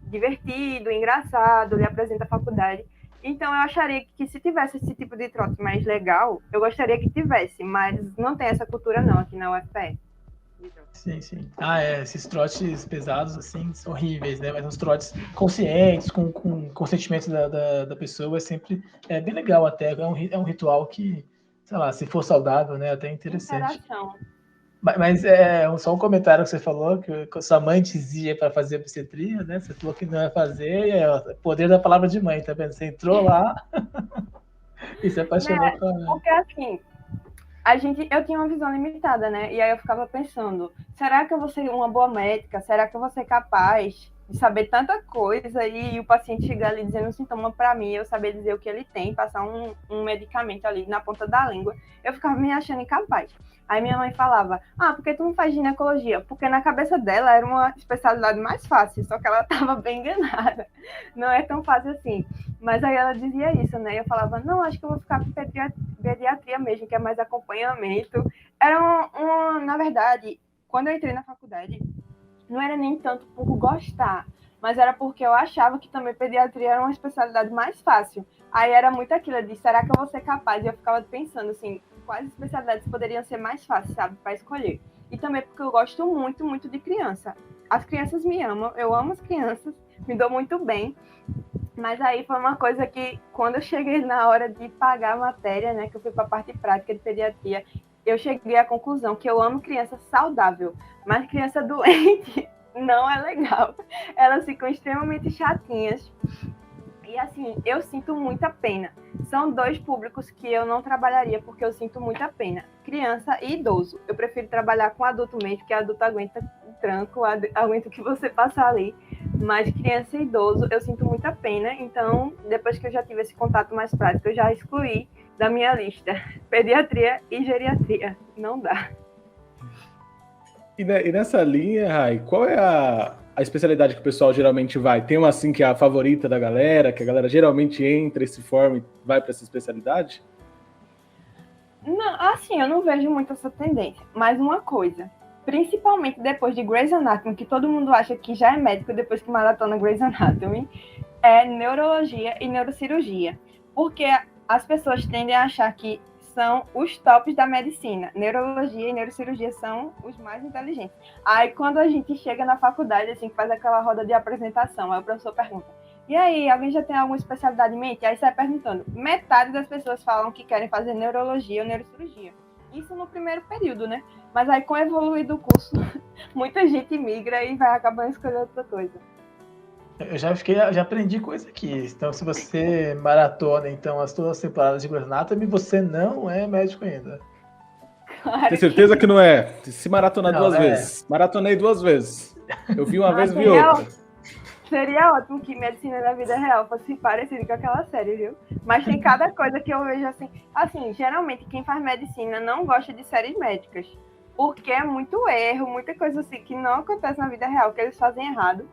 divertido, engraçado, lhe apresenta a faculdade. Então, eu acharia que se tivesse esse tipo de trote mais legal, eu gostaria que tivesse, mas não tem essa cultura não aqui na UFPE. Sim. Esses trotes pesados, assim, são horríveis, né? Mas uns trotes conscientes, com consentimento da pessoa, é sempre bem legal até. É um ritual que, sei lá, se for saudável, né? Até interessante. Interação. Mas só um comentário que você falou, que sua mãe te dizia para fazer obstetria, né? Você falou que não ia fazer, poder da palavra de mãe, tá vendo? Você entrou lá e se apaixonou por ela. Porque assim, eu tinha uma visão limitada, né? E aí eu ficava pensando, será que eu vou ser uma boa médica? Será que eu vou ser capaz de saber tanta coisa e o paciente chegar ali dizendo um sintoma para mim, eu saber dizer o que ele tem, passar um medicamento ali na ponta da língua? Eu ficava me achando incapaz. Aí minha mãe falava, por que tu não faz ginecologia? Porque na cabeça dela era uma especialidade mais fácil, só que ela estava bem enganada. Não é tão fácil assim. Mas aí ela dizia isso, né? Eu falava, não, acho que eu vou ficar com pediatria mesmo, que é mais acompanhamento. Era na verdade, quando eu entrei na faculdade, não era nem tanto por gostar, mas era porque eu achava que também pediatria era uma especialidade mais fácil. Aí era muito aquilo de, será que eu vou ser capaz? E eu ficava pensando, assim, quais especialidades poderiam ser mais fáceis, sabe, para escolher. E também porque eu gosto muito, muito de criança. As crianças me amam, eu amo as crianças, me dou muito bem. Mas aí foi uma coisa que, quando eu cheguei na hora de pagar a matéria, né, que eu fui para a parte prática de pediatria, eu cheguei à conclusão que eu amo criança saudável, mas criança doente não é legal. Elas ficam extremamente chatinhas. E assim, eu sinto muita pena. São dois públicos que eu não trabalharia porque eu sinto muita pena. Criança e idoso. Eu prefiro trabalhar com adulto mesmo, porque adulto aguenta o tranco, aguenta o que você passar ali. Mas criança e idoso, eu sinto muita pena. Então, depois que eu já tive esse contato mais prático, eu já excluí da minha lista pediatria e geriatria. Não dá. E nessa linha, Rai, qual é a especialidade que o pessoal geralmente vai? Tem uma assim que é a favorita da galera, que a galera geralmente entra e se forma e vai para essa especialidade? Não, assim, eu não vejo muito essa tendência. Mas uma coisa, principalmente depois de Grey's Anatomy, que todo mundo acha que já é médico depois que maratona Grey's Anatomy, é neurologia e neurocirurgia. Porque as pessoas tendem a achar que são os tops da medicina. Neurologia e neurocirurgia são os mais inteligentes. Aí, quando a gente chega na faculdade, assim, faz aquela roda de apresentação, aí o professor pergunta, e aí, alguém já tem alguma especialidade em mente? Aí sai perguntando. Metade das pessoas falam que querem fazer neurologia ou neurocirurgia. Isso no primeiro período, né? Mas aí, com o evoluir do curso, muita gente migra e vai acabando escolhendo outra coisa. Eu já aprendi coisa aqui. Então, se você maratona então as duas temporadas de Grey's Anatomy, você não é médico ainda. Claro. Tem certeza que não é? Se maratonar duas vezes. Maratonei 2 vezes. Eu vi uma vez e vi outra. Seria ótimo que medicina da vida real fosse parecido com aquela série, viu? Mas tem cada coisa que eu vejo assim. Assim, geralmente quem faz medicina não gosta de séries médicas. Porque é muito erro, muita coisa assim que não acontece na vida real, que eles fazem errado.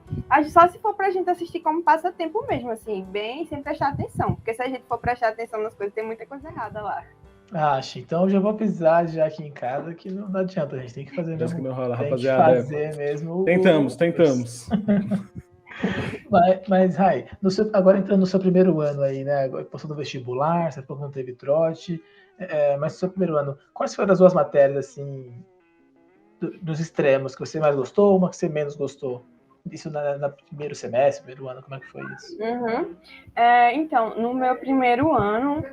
Só se for pra gente assistir como passatempo mesmo, assim, bem sem prestar atenção. Porque se a gente for prestar atenção nas coisas, tem muita coisa errada lá. Acho, então eu já vou avisar já aqui em casa que não adianta, a gente tem que fazer mesmo. Que não rola, tem rapaziada. Que fazer mesmo. Tentamos. Mas Rai, agora entrando no seu primeiro ano aí, né? Passou do vestibular, você falou que não teve trote, mas no seu primeiro ano, quais foram as duas matérias, assim, dos extremos, que você mais gostou, uma que você menos gostou? Isso no primeiro semestre, primeiro ano, como é que foi isso? Uhum. Então, no meu primeiro ano,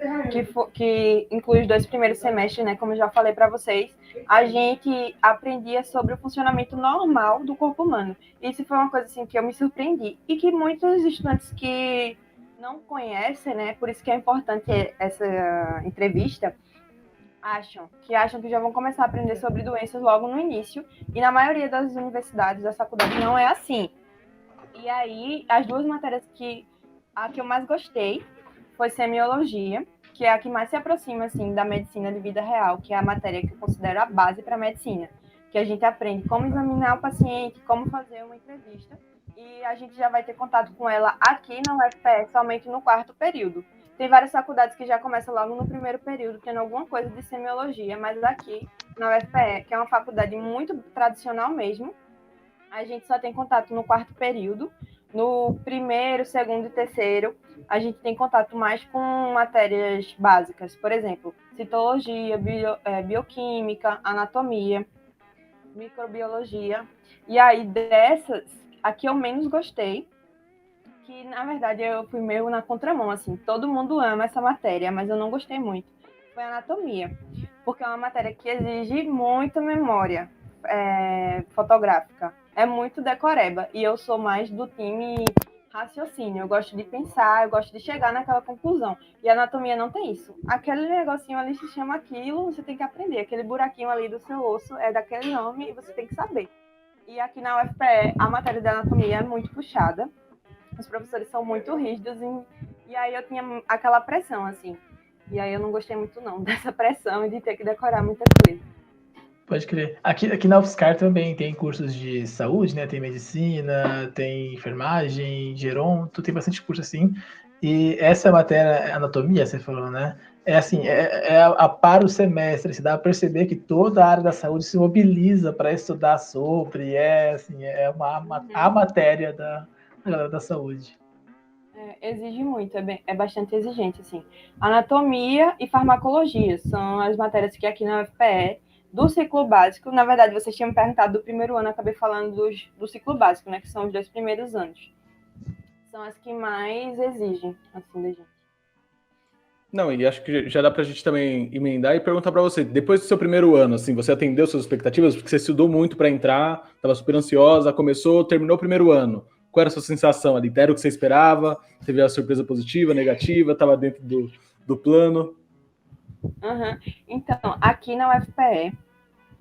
que inclui os 2 primeiros semestres, né, como eu já falei para vocês, a gente aprendia sobre o funcionamento normal do corpo humano. Isso foi uma coisa assim que eu me surpreendi e que muitos estudantes que não conhecem, né, por isso que é importante essa entrevista, acham que já vão começar a aprender sobre doenças logo no início, e na maioria das universidades, das faculdades, não é assim. E aí, as 2 matérias a que eu mais gostei foi semiologia, que é a que mais se aproxima, assim, da medicina de vida real, que é a matéria que eu considero a base para a medicina, que a gente aprende como examinar o paciente, como fazer uma entrevista, e a gente já vai ter contato com ela aqui na UFPE somente no 4º período. Tem várias faculdades que já começam logo no 1º período, tendo alguma coisa de semiologia, mas aqui na UFPE, que é uma faculdade muito tradicional mesmo, a gente só tem contato no 4º período. No 1º, 2º e 3º, a gente tem contato mais com matérias básicas, por exemplo, citologia, bioquímica, anatomia, microbiologia. E aí, dessas, a que eu menos gostei, que na verdade eu fui meio na contramão, assim, todo mundo ama essa matéria, mas eu não gostei muito, foi anatomia, porque é uma matéria que exige muita memória fotográfica, é muito decoreba, e eu sou mais do time raciocínio, eu gosto de pensar, eu gosto de chegar naquela conclusão, e a anatomia não tem isso, aquele negocinho ali se chama aquilo, você tem que aprender, aquele buraquinho ali do seu osso é daquele nome e você tem que saber. E aqui na UFPE a matéria de anatomia é muito puxada, os professores são muito rígidos, e aí eu tinha aquela pressão, assim. E aí eu não gostei muito, não, dessa pressão e de ter que decorar muita coisa. Pode crer. Aqui na UFSCar também tem cursos de saúde, né? Tem medicina, tem enfermagem, geronto, tem bastante curso assim. E essa matéria, anatomia, você falou, né? É assim, para o semestre, se dá para perceber que toda a área da saúde se mobiliza para estudar sobre, assim, a matéria da saúde. Exige muito, é bastante exigente, assim. Anatomia e farmacologia são as matérias que aqui na UFPE, do ciclo básico, na verdade, vocês tinham me perguntado do primeiro ano, eu acabei falando do ciclo básico, né, que são os 2 primeiros anos. São as que mais exigem, assim, da gente. Não, e acho que já dá pra gente também emendar e perguntar pra você, depois do seu primeiro ano, assim, você atendeu suas expectativas? Porque você estudou muito pra entrar, tava super ansiosa, terminou o primeiro ano. Qual era a sua sensação ali? Era o que você esperava? Teve a surpresa positiva, negativa? Tava dentro do plano? Uhum. Então, aqui na UFPE,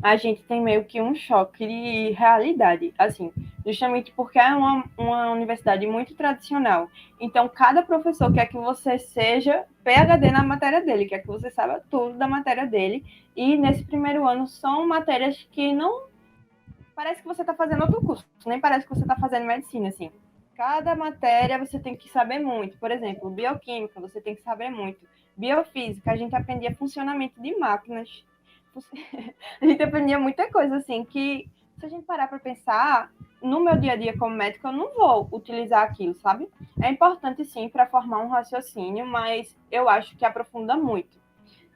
a gente tem meio que um choque de realidade, assim, justamente porque é uma universidade muito tradicional. Então, cada professor quer que você seja PhD na matéria dele, quer que você saiba tudo da matéria dele. E nesse primeiro ano são matérias que não parece que você está fazendo outro curso, nem parece que você está fazendo medicina, assim. Cada matéria você tem que saber muito. Por exemplo, bioquímica, você tem que saber muito. Biofísica, a gente aprendia funcionamento de máquinas. A gente aprendia muita coisa, assim, que se a gente parar para pensar, no meu dia a dia como médico, eu não vou utilizar aquilo, sabe? É importante, sim, para formar um raciocínio, mas eu acho que aprofunda muito.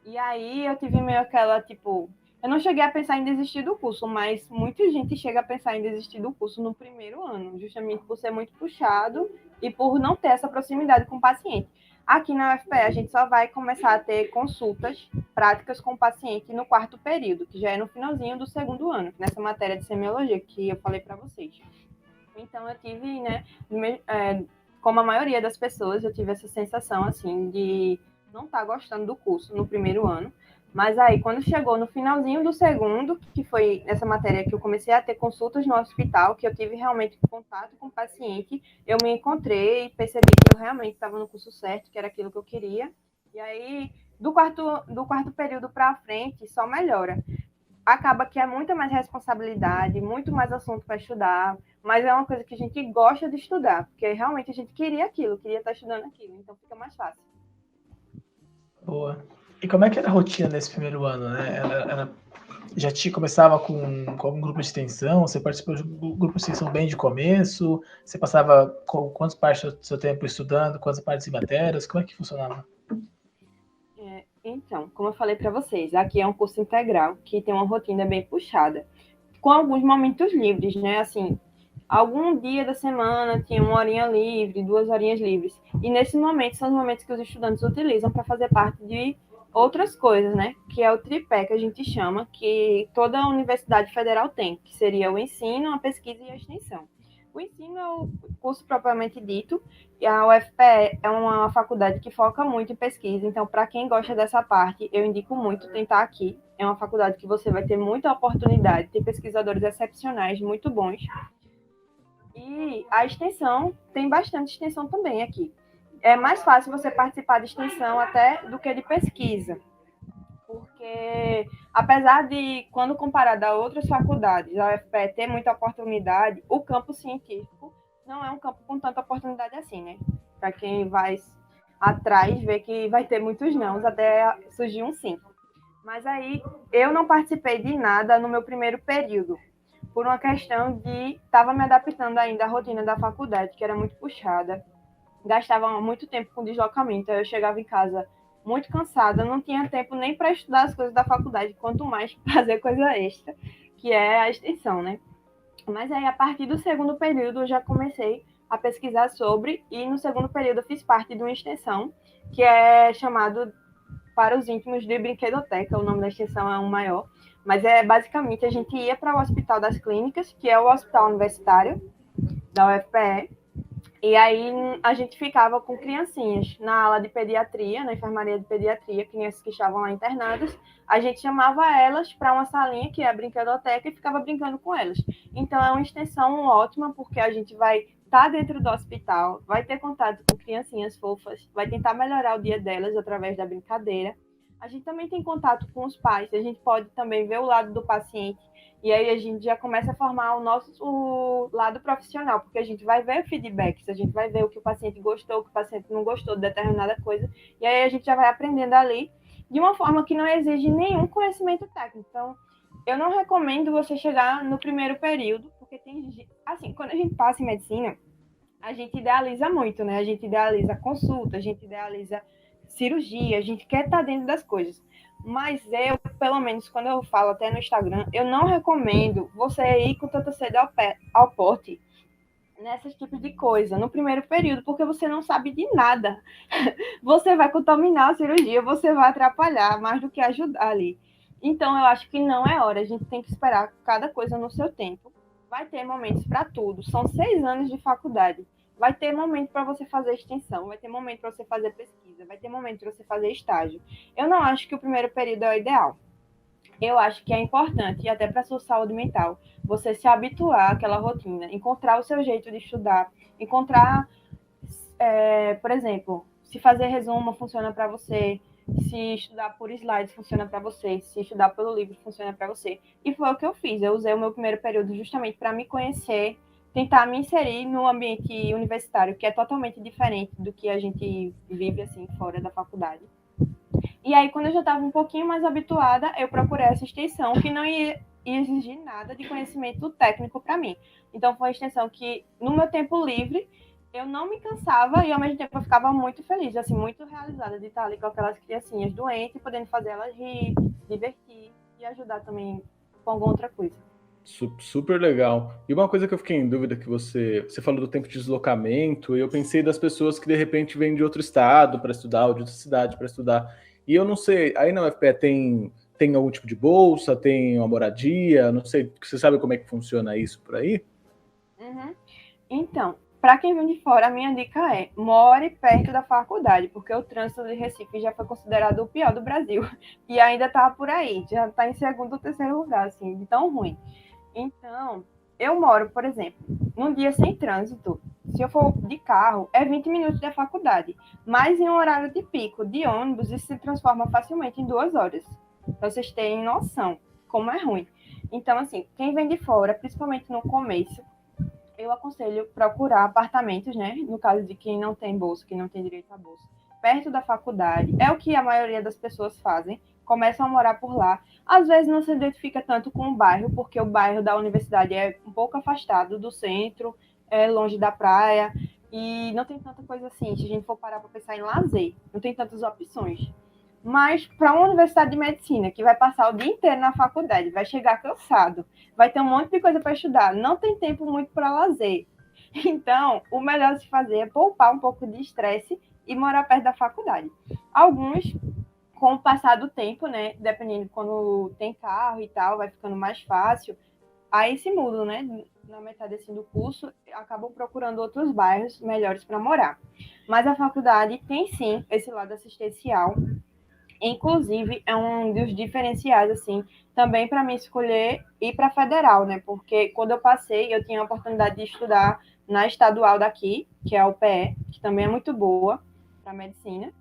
E aí eu tive meio aquela, tipo... Eu não cheguei a pensar em desistir do curso, mas muita gente chega a pensar em desistir do curso no primeiro ano, justamente por ser muito puxado e por não ter essa proximidade com o paciente. Aqui na UFPE, a gente só vai começar a ter consultas práticas com o paciente no 4º período, que já é no finalzinho do 2º ano, nessa matéria de semiologia que eu falei para vocês. Então, eu tive, né, como a maioria das pessoas, eu tive essa sensação, assim, de não estar gostando do curso no primeiro ano. Mas aí, quando chegou no finalzinho do 2º, que foi essa matéria que eu comecei a ter consultas no hospital, que eu tive realmente contato com o paciente, eu me encontrei e percebi que eu realmente estava no curso certo, que era aquilo que eu queria. E aí, do quarto período para frente, só melhora. Acaba que é muita mais responsabilidade, muito mais assunto para estudar, mas é uma coisa que a gente gosta de estudar, porque realmente a gente queria aquilo, queria estar estudando aquilo, então fica mais fácil. Boa. E como é que era a rotina nesse primeiro ano, né? Já começava com um grupo de extensão? Você participou de grupo de extensão bem de começo? Você passava quantas partes do seu tempo estudando, quantas partes de matérias? Como é que funcionava? Então, como eu falei para vocês, aqui é um curso integral que tem uma rotina bem puxada. com alguns momentos livres, né? Assim, algum dia da semana tinha 1 horinha livre, 2 horinhas livres. E nesses momentos são os momentos que os estudantes utilizam para fazer parte de outras coisas, né? Que é o tripé que a gente chama, que toda a Universidade Federal tem, que seria o ensino, a pesquisa e a extensão. O ensino é o curso propriamente dito, e a UFPE é uma faculdade que foca muito em pesquisa, então, para quem gosta dessa parte, eu indico muito tentar aqui. É uma faculdade que você vai ter muita oportunidade, tem pesquisadores excepcionais, muito bons. E a extensão, tem bastante extensão também aqui. É mais fácil você participar de extensão até do que de pesquisa, porque apesar de, quando comparado a outras faculdades, a UFPE ter muita oportunidade, o campo científico não é um campo com tanta oportunidade assim, né? Para quem vai atrás, vê que vai ter muitos nãos até surgir um sim. Mas aí, eu não participei de nada no meu primeiro período, por uma questão de estava me adaptando ainda à rotina da faculdade, que era muito puxada. Gastava muito tempo com deslocamento, aí eu chegava em casa muito cansada, não tinha tempo nem para estudar as coisas da faculdade, quanto mais fazer coisa extra, que é a extensão, né? Mas aí, a partir do segundo período, eu já comecei a pesquisar sobre, e no segundo período eu fiz parte de uma extensão, que é chamado Para os Íntimos de Brinquedoteca, o nome da extensão é um maior, mas é basicamente a gente ia para o Hospital das Clínicas, que é o hospital universitário da UFPE, e aí a gente ficava com criancinhas na ala de pediatria, na enfermaria de pediatria, crianças que estavam lá internadas. A gente chamava elas para uma salinha que é a brinquedoteca e ficava brincando com elas. Então é uma extensão ótima, porque a gente vai estar dentro do hospital, vai ter contato com criancinhas fofas, vai tentar melhorar o dia delas através da brincadeira. A gente também tem contato com os pais, a gente pode também ver o lado do paciente, e aí a gente já começa a formar o lado profissional, porque a gente vai ver feedbacks, a gente vai ver o que o paciente gostou, o que o paciente não gostou de determinada coisa, e aí a gente já vai aprendendo ali, de uma forma que não exige nenhum conhecimento técnico. Então, eu não recomendo você chegar no primeiro período, porque tem, assim, quando a gente passa em medicina, a gente idealiza muito, né? A gente idealiza consulta, a gente idealiza cirurgia, a gente quer estar dentro das coisas. Mas eu, pelo menos, quando eu falo até no Instagram, eu não recomendo você ir com tanta sede ao pote nesses tipos de coisa, no primeiro período, porque você não sabe de nada. Você vai contaminar a cirurgia, você vai atrapalhar mais do que ajudar ali. Então, eu acho que não é hora, a gente tem que esperar cada coisa no seu tempo. Vai ter momentos para tudo, são 6 anos de faculdade. Vai ter momento para você fazer extensão, vai ter momento para você fazer pesquisa, vai ter momento para você fazer estágio. Eu não acho que o primeiro período é o ideal. Eu acho que é importante, e até para a sua saúde mental, você se habituar àquela rotina, encontrar o seu jeito de estudar, encontrar, por exemplo, se fazer resumo funciona para você, se estudar por slides funciona para você, se estudar pelo livro funciona para você. E foi o que eu fiz. Eu usei o meu primeiro período justamente para me conhecer, tentar me inserir no ambiente universitário, que é totalmente diferente do que a gente vive assim fora da faculdade. E aí, quando eu já estava um pouquinho mais habituada, eu procurei essa extensão que não ia exigir nada de conhecimento técnico para mim. Então, foi uma extensão que, no meu tempo livre, eu não me cansava e, ao mesmo tempo, eu ficava muito feliz, assim, muito realizada de estar ali com aquelas criancinhas doentes, podendo fazer elas rir, divertir e ajudar também com alguma outra coisa. Super legal. E uma coisa que eu fiquei em dúvida que você falou do tempo de deslocamento, e eu pensei das pessoas que de repente vêm de outro estado para estudar, ou de outra cidade para estudar. E eu não sei, aí na UFPE tem algum tipo de bolsa, tem uma moradia, não sei, você sabe como é que funciona isso por aí? Uhum. Então, para quem vem de fora, a minha dica é: more perto da faculdade, porque o trânsito de Recife já foi considerado o pior do Brasil e ainda está por aí, já está em segundo ou terceiro lugar, assim, de tão ruim. Então, eu moro, por exemplo, num dia sem trânsito, se eu for de carro, é 20 minutos da faculdade, mas em um horário de pico de ônibus, isso se transforma facilmente em 2 horas, para vocês terem noção como é ruim. Então, assim, quem vem de fora, principalmente no começo, eu aconselho procurar apartamentos, né? No caso de quem não tem bolsa, quem não tem direito à bolsa, perto da faculdade. É o que a maioria das pessoas fazem, começam a morar por lá. Às vezes não se identifica tanto com o bairro, porque o bairro da universidade é um pouco afastado do centro, é longe da praia, e não tem tanta coisa assim. Se a gente for parar para pensar em lazer, não tem tantas opções. Mas para uma universidade de medicina, que vai passar o dia inteiro na faculdade, vai chegar cansado, vai ter um monte de coisa para estudar, não tem tempo muito para lazer. Então, o melhor a se fazer é poupar um pouco de estresse e morar perto da faculdade. Alguns, com o passar do tempo, né, dependendo quando tem carro e tal, vai ficando mais fácil, aí se mudam, né, na metade assim, do curso, acabam procurando outros bairros melhores para morar. Mas a faculdade tem sim esse lado assistencial. Inclusive, é um dos diferenciais, assim, também para mim escolher ir para a federal, né? Porque quando eu passei, eu tinha a oportunidade de estudar na estadual daqui, que é a UPE, que também é muito boa para medicina.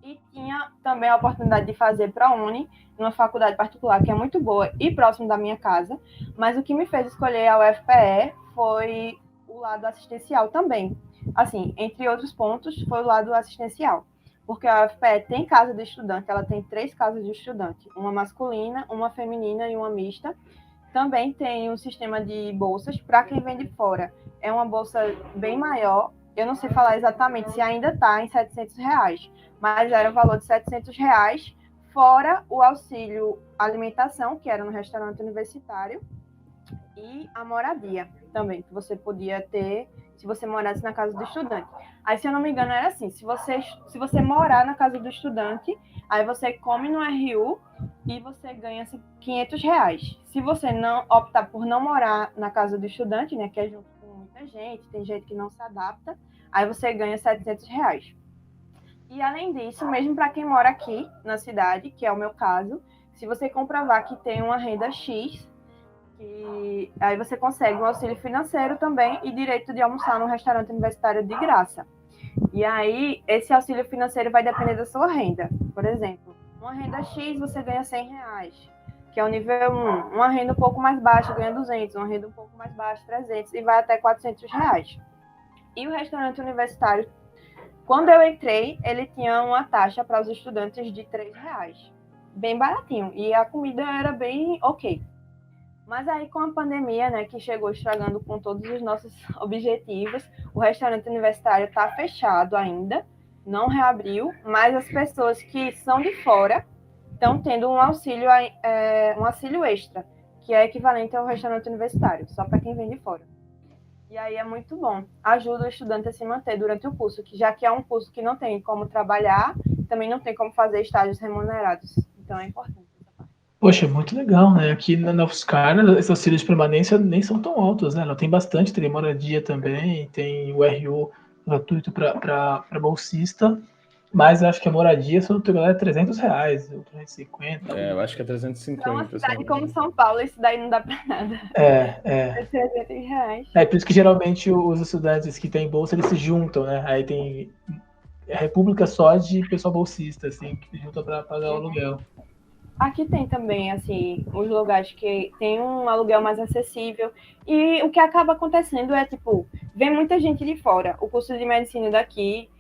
E tinha também a oportunidade de fazer ProUni, numa faculdade particular, que é muito boa e próximo da minha casa. Mas o que me fez escolher a UFPE foi o lado assistencial também. Assim, entre outros pontos, foi o lado assistencial. Porque a UFPE tem casa de estudante, ela tem 3 casas de estudante, uma masculina, uma feminina e uma mista. Também tem um sistema de bolsas para quem vem de fora. É uma bolsa bem maior, eu não sei falar exatamente se ainda está em R$ 700, mas era o valor de R$ 700, fora o auxílio alimentação, que era no restaurante universitário, e a moradia também, que você podia ter se você morasse na casa do estudante. Aí, se eu não me engano, era assim, se você morar na casa do estudante, aí você come no RU e você ganha R$ 500. Se você não optar por não morar na casa do estudante, né, que é junto com muita gente, tem gente que não se adapta, aí você ganha R$ 700. E, além disso, mesmo para quem mora aqui na cidade, que é o meu caso, se você comprovar que tem uma renda X, que aí você consegue um auxílio financeiro também e direito de almoçar no restaurante universitário de graça. E aí, esse auxílio financeiro vai depender da sua renda. Por exemplo, uma renda X você ganha R$ 100, que é o nível 1. Uma renda um pouco mais baixa ganha 200, uma renda um pouco mais baixa 300 e vai até R$ 400. E o restaurante universitário, quando eu entrei, ele tinha uma taxa para os estudantes de R$ 3, bem baratinho, e a comida era bem ok. Mas aí, com a pandemia, né, que chegou estragando com todos os nossos objetivos, o restaurante universitário está fechado ainda, não reabriu, mas as pessoas que são de fora estão tendo um auxílio extra, que é equivalente ao restaurante universitário, só para quem vem de fora. E aí é muito bom, ajuda o estudante a se manter durante o curso, que já que é um curso que não tem como trabalhar, também não tem como fazer estágios remunerados, então é importante. Poxa, muito legal, né? Aqui na UFSCar, esses auxílios de permanência nem são tão altos, né? Ela tem bastante, tem moradia também, tem o RU gratuito para bolsista, mas acho que a moradia, se eu não tô enganado, é R$ 300, ou 350. Eu acho que é 350. Para uma cidade como São Paulo, isso daí não dá para nada. É R$ 300. É por isso que geralmente os estudantes que têm bolsa, eles se juntam, né? Aí tem a república só de pessoal bolsista, assim, que se junta para pagar o aluguel. Aqui tem também, assim, os lugares que tem um aluguel mais acessível. E o que acaba acontecendo é, tipo, vem muita gente de fora. O curso de medicina daqui,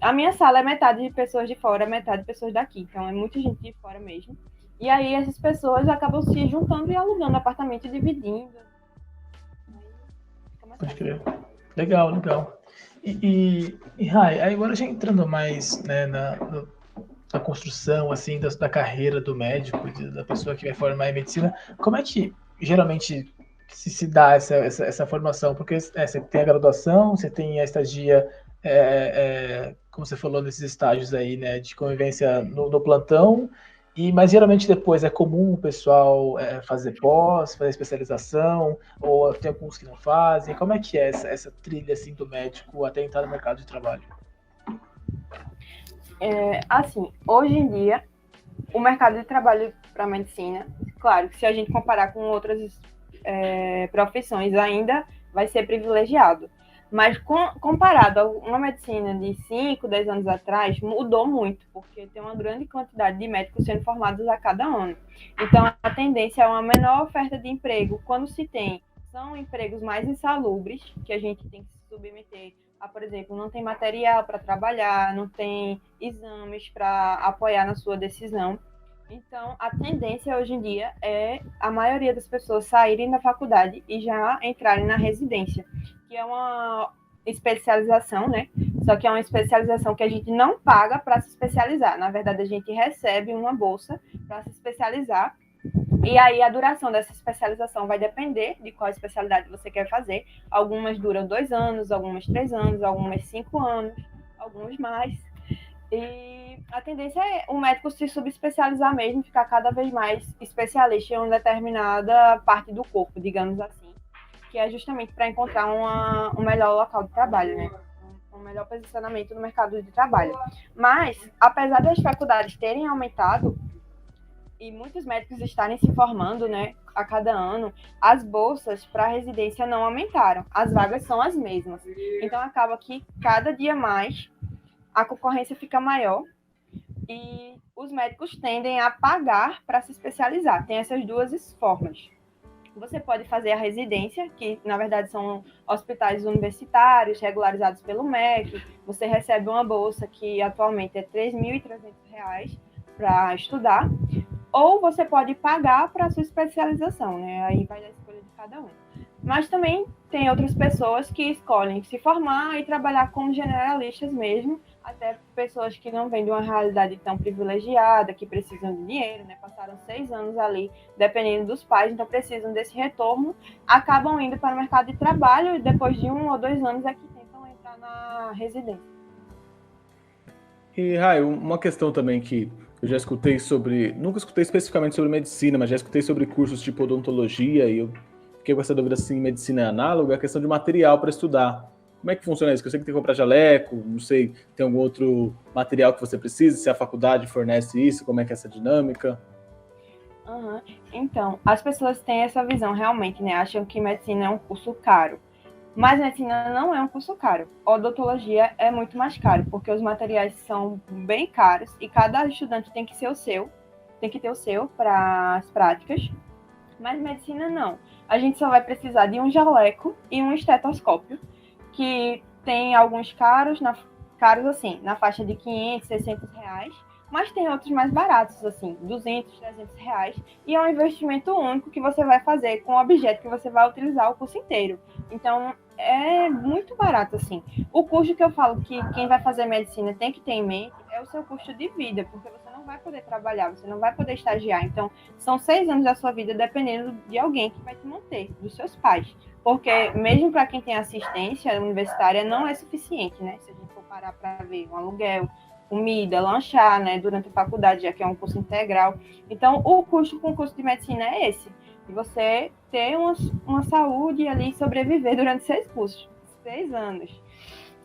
a minha sala é metade de pessoas de fora, metade de pessoas daqui. Então, é muita gente de fora mesmo. E aí, essas pessoas acabam se juntando e alugando apartamento e dividindo. Pode crer. Legal. E Rai, aí agora já entrando mais, né, na construção assim da carreira do médico, da pessoa que vai formar em medicina, como é que geralmente se dá essa formação? Porque você tem a graduação, você tem a estagia, como você falou, nesses estágios aí, né, de convivência no plantão, mas geralmente depois é comum o pessoal fazer pós, fazer especialização, ou tem alguns que não fazem. Como é que é essa trilha assim do médico até entrar no mercado de trabalho? Assim, hoje em dia, o mercado de trabalho para medicina, claro que se a gente comparar com outras profissões, ainda vai ser privilegiado. Mas comparado a uma medicina de 5, 10 anos atrás, mudou muito, porque tem uma grande quantidade de médicos sendo formados a cada ano. Então, a tendência é uma menor oferta de emprego. Quando se tem, são empregos mais insalubres, que a gente tem que se submeter a, por exemplo, não tem material para trabalhar, não tem exames para apoiar na sua decisão. Então, a tendência hoje em dia é a maioria das pessoas saírem da faculdade e já entrarem na residência, que é uma especialização, né? Só que é uma especialização que a gente não paga para se especializar. Na verdade, a gente recebe uma bolsa para se especializar. E aí a duração dessa especialização vai depender de qual especialidade você quer fazer. Algumas duram 2 anos, algumas 3 anos, algumas 5 anos, alguns mais. E a tendência é o médico se subespecializar mesmo, ficar cada vez mais especialista em uma determinada parte do corpo, digamos assim, que é justamente para encontrar um melhor local de trabalho, né? Um melhor posicionamento no mercado de trabalho. Mas, apesar das faculdades terem aumentado e muitos médicos estarem se formando, né, a cada ano, as bolsas para residência não aumentaram. As vagas são as mesmas. Então, acaba que cada dia mais a concorrência fica maior e os médicos tendem a pagar para se especializar. Tem essas duas formas. Você pode fazer a residência, que na verdade são hospitais universitários regularizados pelo MEC. Você recebe uma bolsa que atualmente é R$ 3.300 para estudar. Ou você pode pagar para a sua especialização, né? Aí vai da escolha de cada um. Mas também tem outras pessoas que escolhem se formar e trabalhar como generalistas mesmo, até pessoas que não vêm de uma realidade tão privilegiada, que precisam de dinheiro, né? Passaram 6 anos ali, dependendo dos pais, então precisam desse retorno, acabam indo para o mercado de trabalho e depois de 1 ou 2 anos é que tentam entrar na residência. E, Rai, uma questão também que eu já escutei sobre, nunca escutei especificamente sobre medicina, mas já escutei sobre cursos tipo odontologia e eu fiquei com essa dúvida se medicina é análoga, a questão de material para estudar. Como é que funciona isso? Que eu sei que tem que comprar jaleco, não sei, tem algum outro material que você precisa, se a faculdade fornece isso, como é que é essa dinâmica? Uhum. Então, as pessoas têm essa visão realmente, né? Acham que medicina é um curso caro. Mas medicina não é um curso caro. Odontologia é muito mais caro, porque os materiais são bem caros e cada estudante tem que ter o seu para as práticas. Mas medicina não. A gente só vai precisar de um jaleco e um estetoscópio, que tem alguns caros assim, na faixa de 500, 600 reais, mas tem outros mais baratos, assim, 200, 300 reais, e é um investimento único que você vai fazer com o objeto que você vai utilizar o curso inteiro. Então, é muito barato, assim. O custo que eu falo que quem vai fazer medicina tem que ter em mente é o seu custo de vida, porque você não vai poder trabalhar, você não vai poder estagiar. Então, são 6 anos da sua vida dependendo de alguém que vai te manter, dos seus pais. Porque mesmo para quem tem assistência universitária, não é suficiente, né? Se a gente for parar para ver um aluguel, comida, lanchar, né, durante a faculdade, já que é um curso integral. Então, o custo com o curso de medicina é esse, de você ter uma saúde ali e sobreviver durante 6 anos.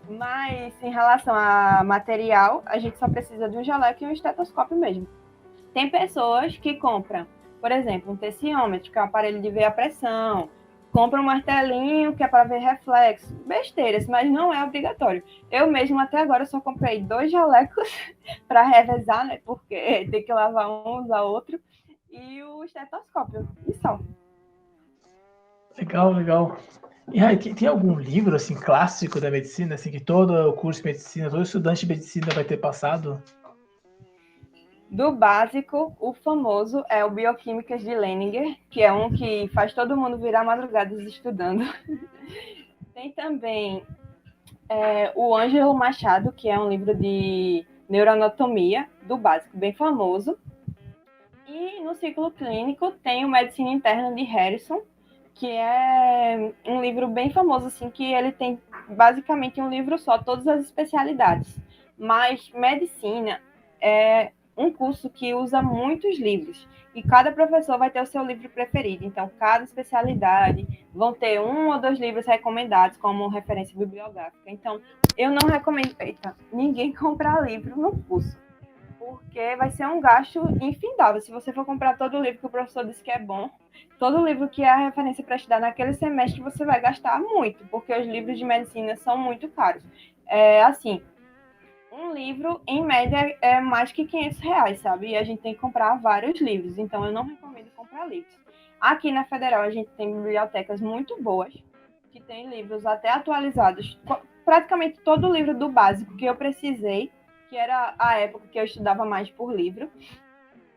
Mas, em relação a material, a gente só precisa de um jaleco e um estetoscópio mesmo. Tem pessoas que compram, por exemplo, um tensiômetro, que é um aparelho de ver a pressão, compra um martelinho que é para ver reflexo, besteiras, mas não é obrigatório. Eu mesmo até agora só comprei 2 jalecos para revezar, né? Porque tem que lavar um, usar outro, e o estetoscópio, e só. Legal, legal. E aí, tem algum livro assim clássico da medicina, assim que todo o curso de medicina, todo estudante de medicina vai ter passado? Do básico, o famoso é o Bioquímicas de Leninger, que é um que faz todo mundo virar madrugadas estudando. Tem também o Ângelo Machado, que é um livro de neuroanatomia, do básico, bem famoso. E no ciclo clínico tem o Medicina Interna de Harrison, que é um livro bem famoso, assim, que ele tem basicamente um livro só, todas as especialidades. Mas medicina é um curso que usa muitos livros, e cada professor vai ter o seu livro preferido. Então, cada especialidade vão ter 1 ou 2 livros recomendados como referência bibliográfica. Então, eu não recomendo ninguém comprar livro no curso, porque vai ser um gasto infindável. Se você for comprar todo o livro que o professor disse que é bom, todo livro que é a referência para estudar naquele semestre, você vai gastar muito, porque os livros de medicina são muito caros. Assim, um livro, em média, é mais que R$ 500, sabe? E a gente tem que comprar vários livros, então eu não recomendo comprar livros. Aqui na Federal, a gente tem bibliotecas muito boas, que tem livros até atualizados. Praticamente todo o livro do básico que eu precisei, que era a época que eu estudava mais por livro,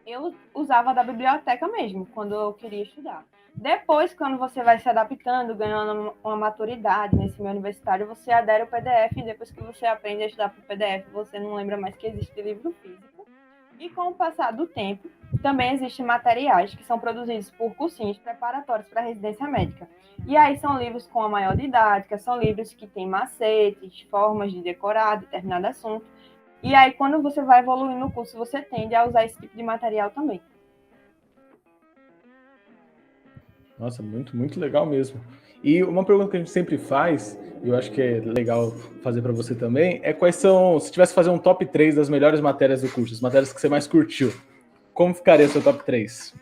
eu usava da biblioteca mesmo, quando eu queria estudar. Depois, quando você vai se adaptando, ganhando uma maturidade nesse meio universitário, você adere ao PDF, e depois que você aprende a estudar por PDF, você não lembra mais que existe livro físico. E com o passar do tempo, também existem materiais que são produzidos por cursinhos preparatórios para a residência médica. E aí são livros com a maior didática, são livros que têm macetes, formas de decorar determinado assunto. E aí, quando você vai evoluindo no curso, você tende a usar esse tipo de material também. Nossa, muito, muito legal mesmo. E uma pergunta que a gente sempre faz, e eu acho que é legal fazer para você também, é quais são, se tivesse que fazer um top 3 das melhores matérias do curso, as matérias que você mais curtiu, como ficaria o seu top 3?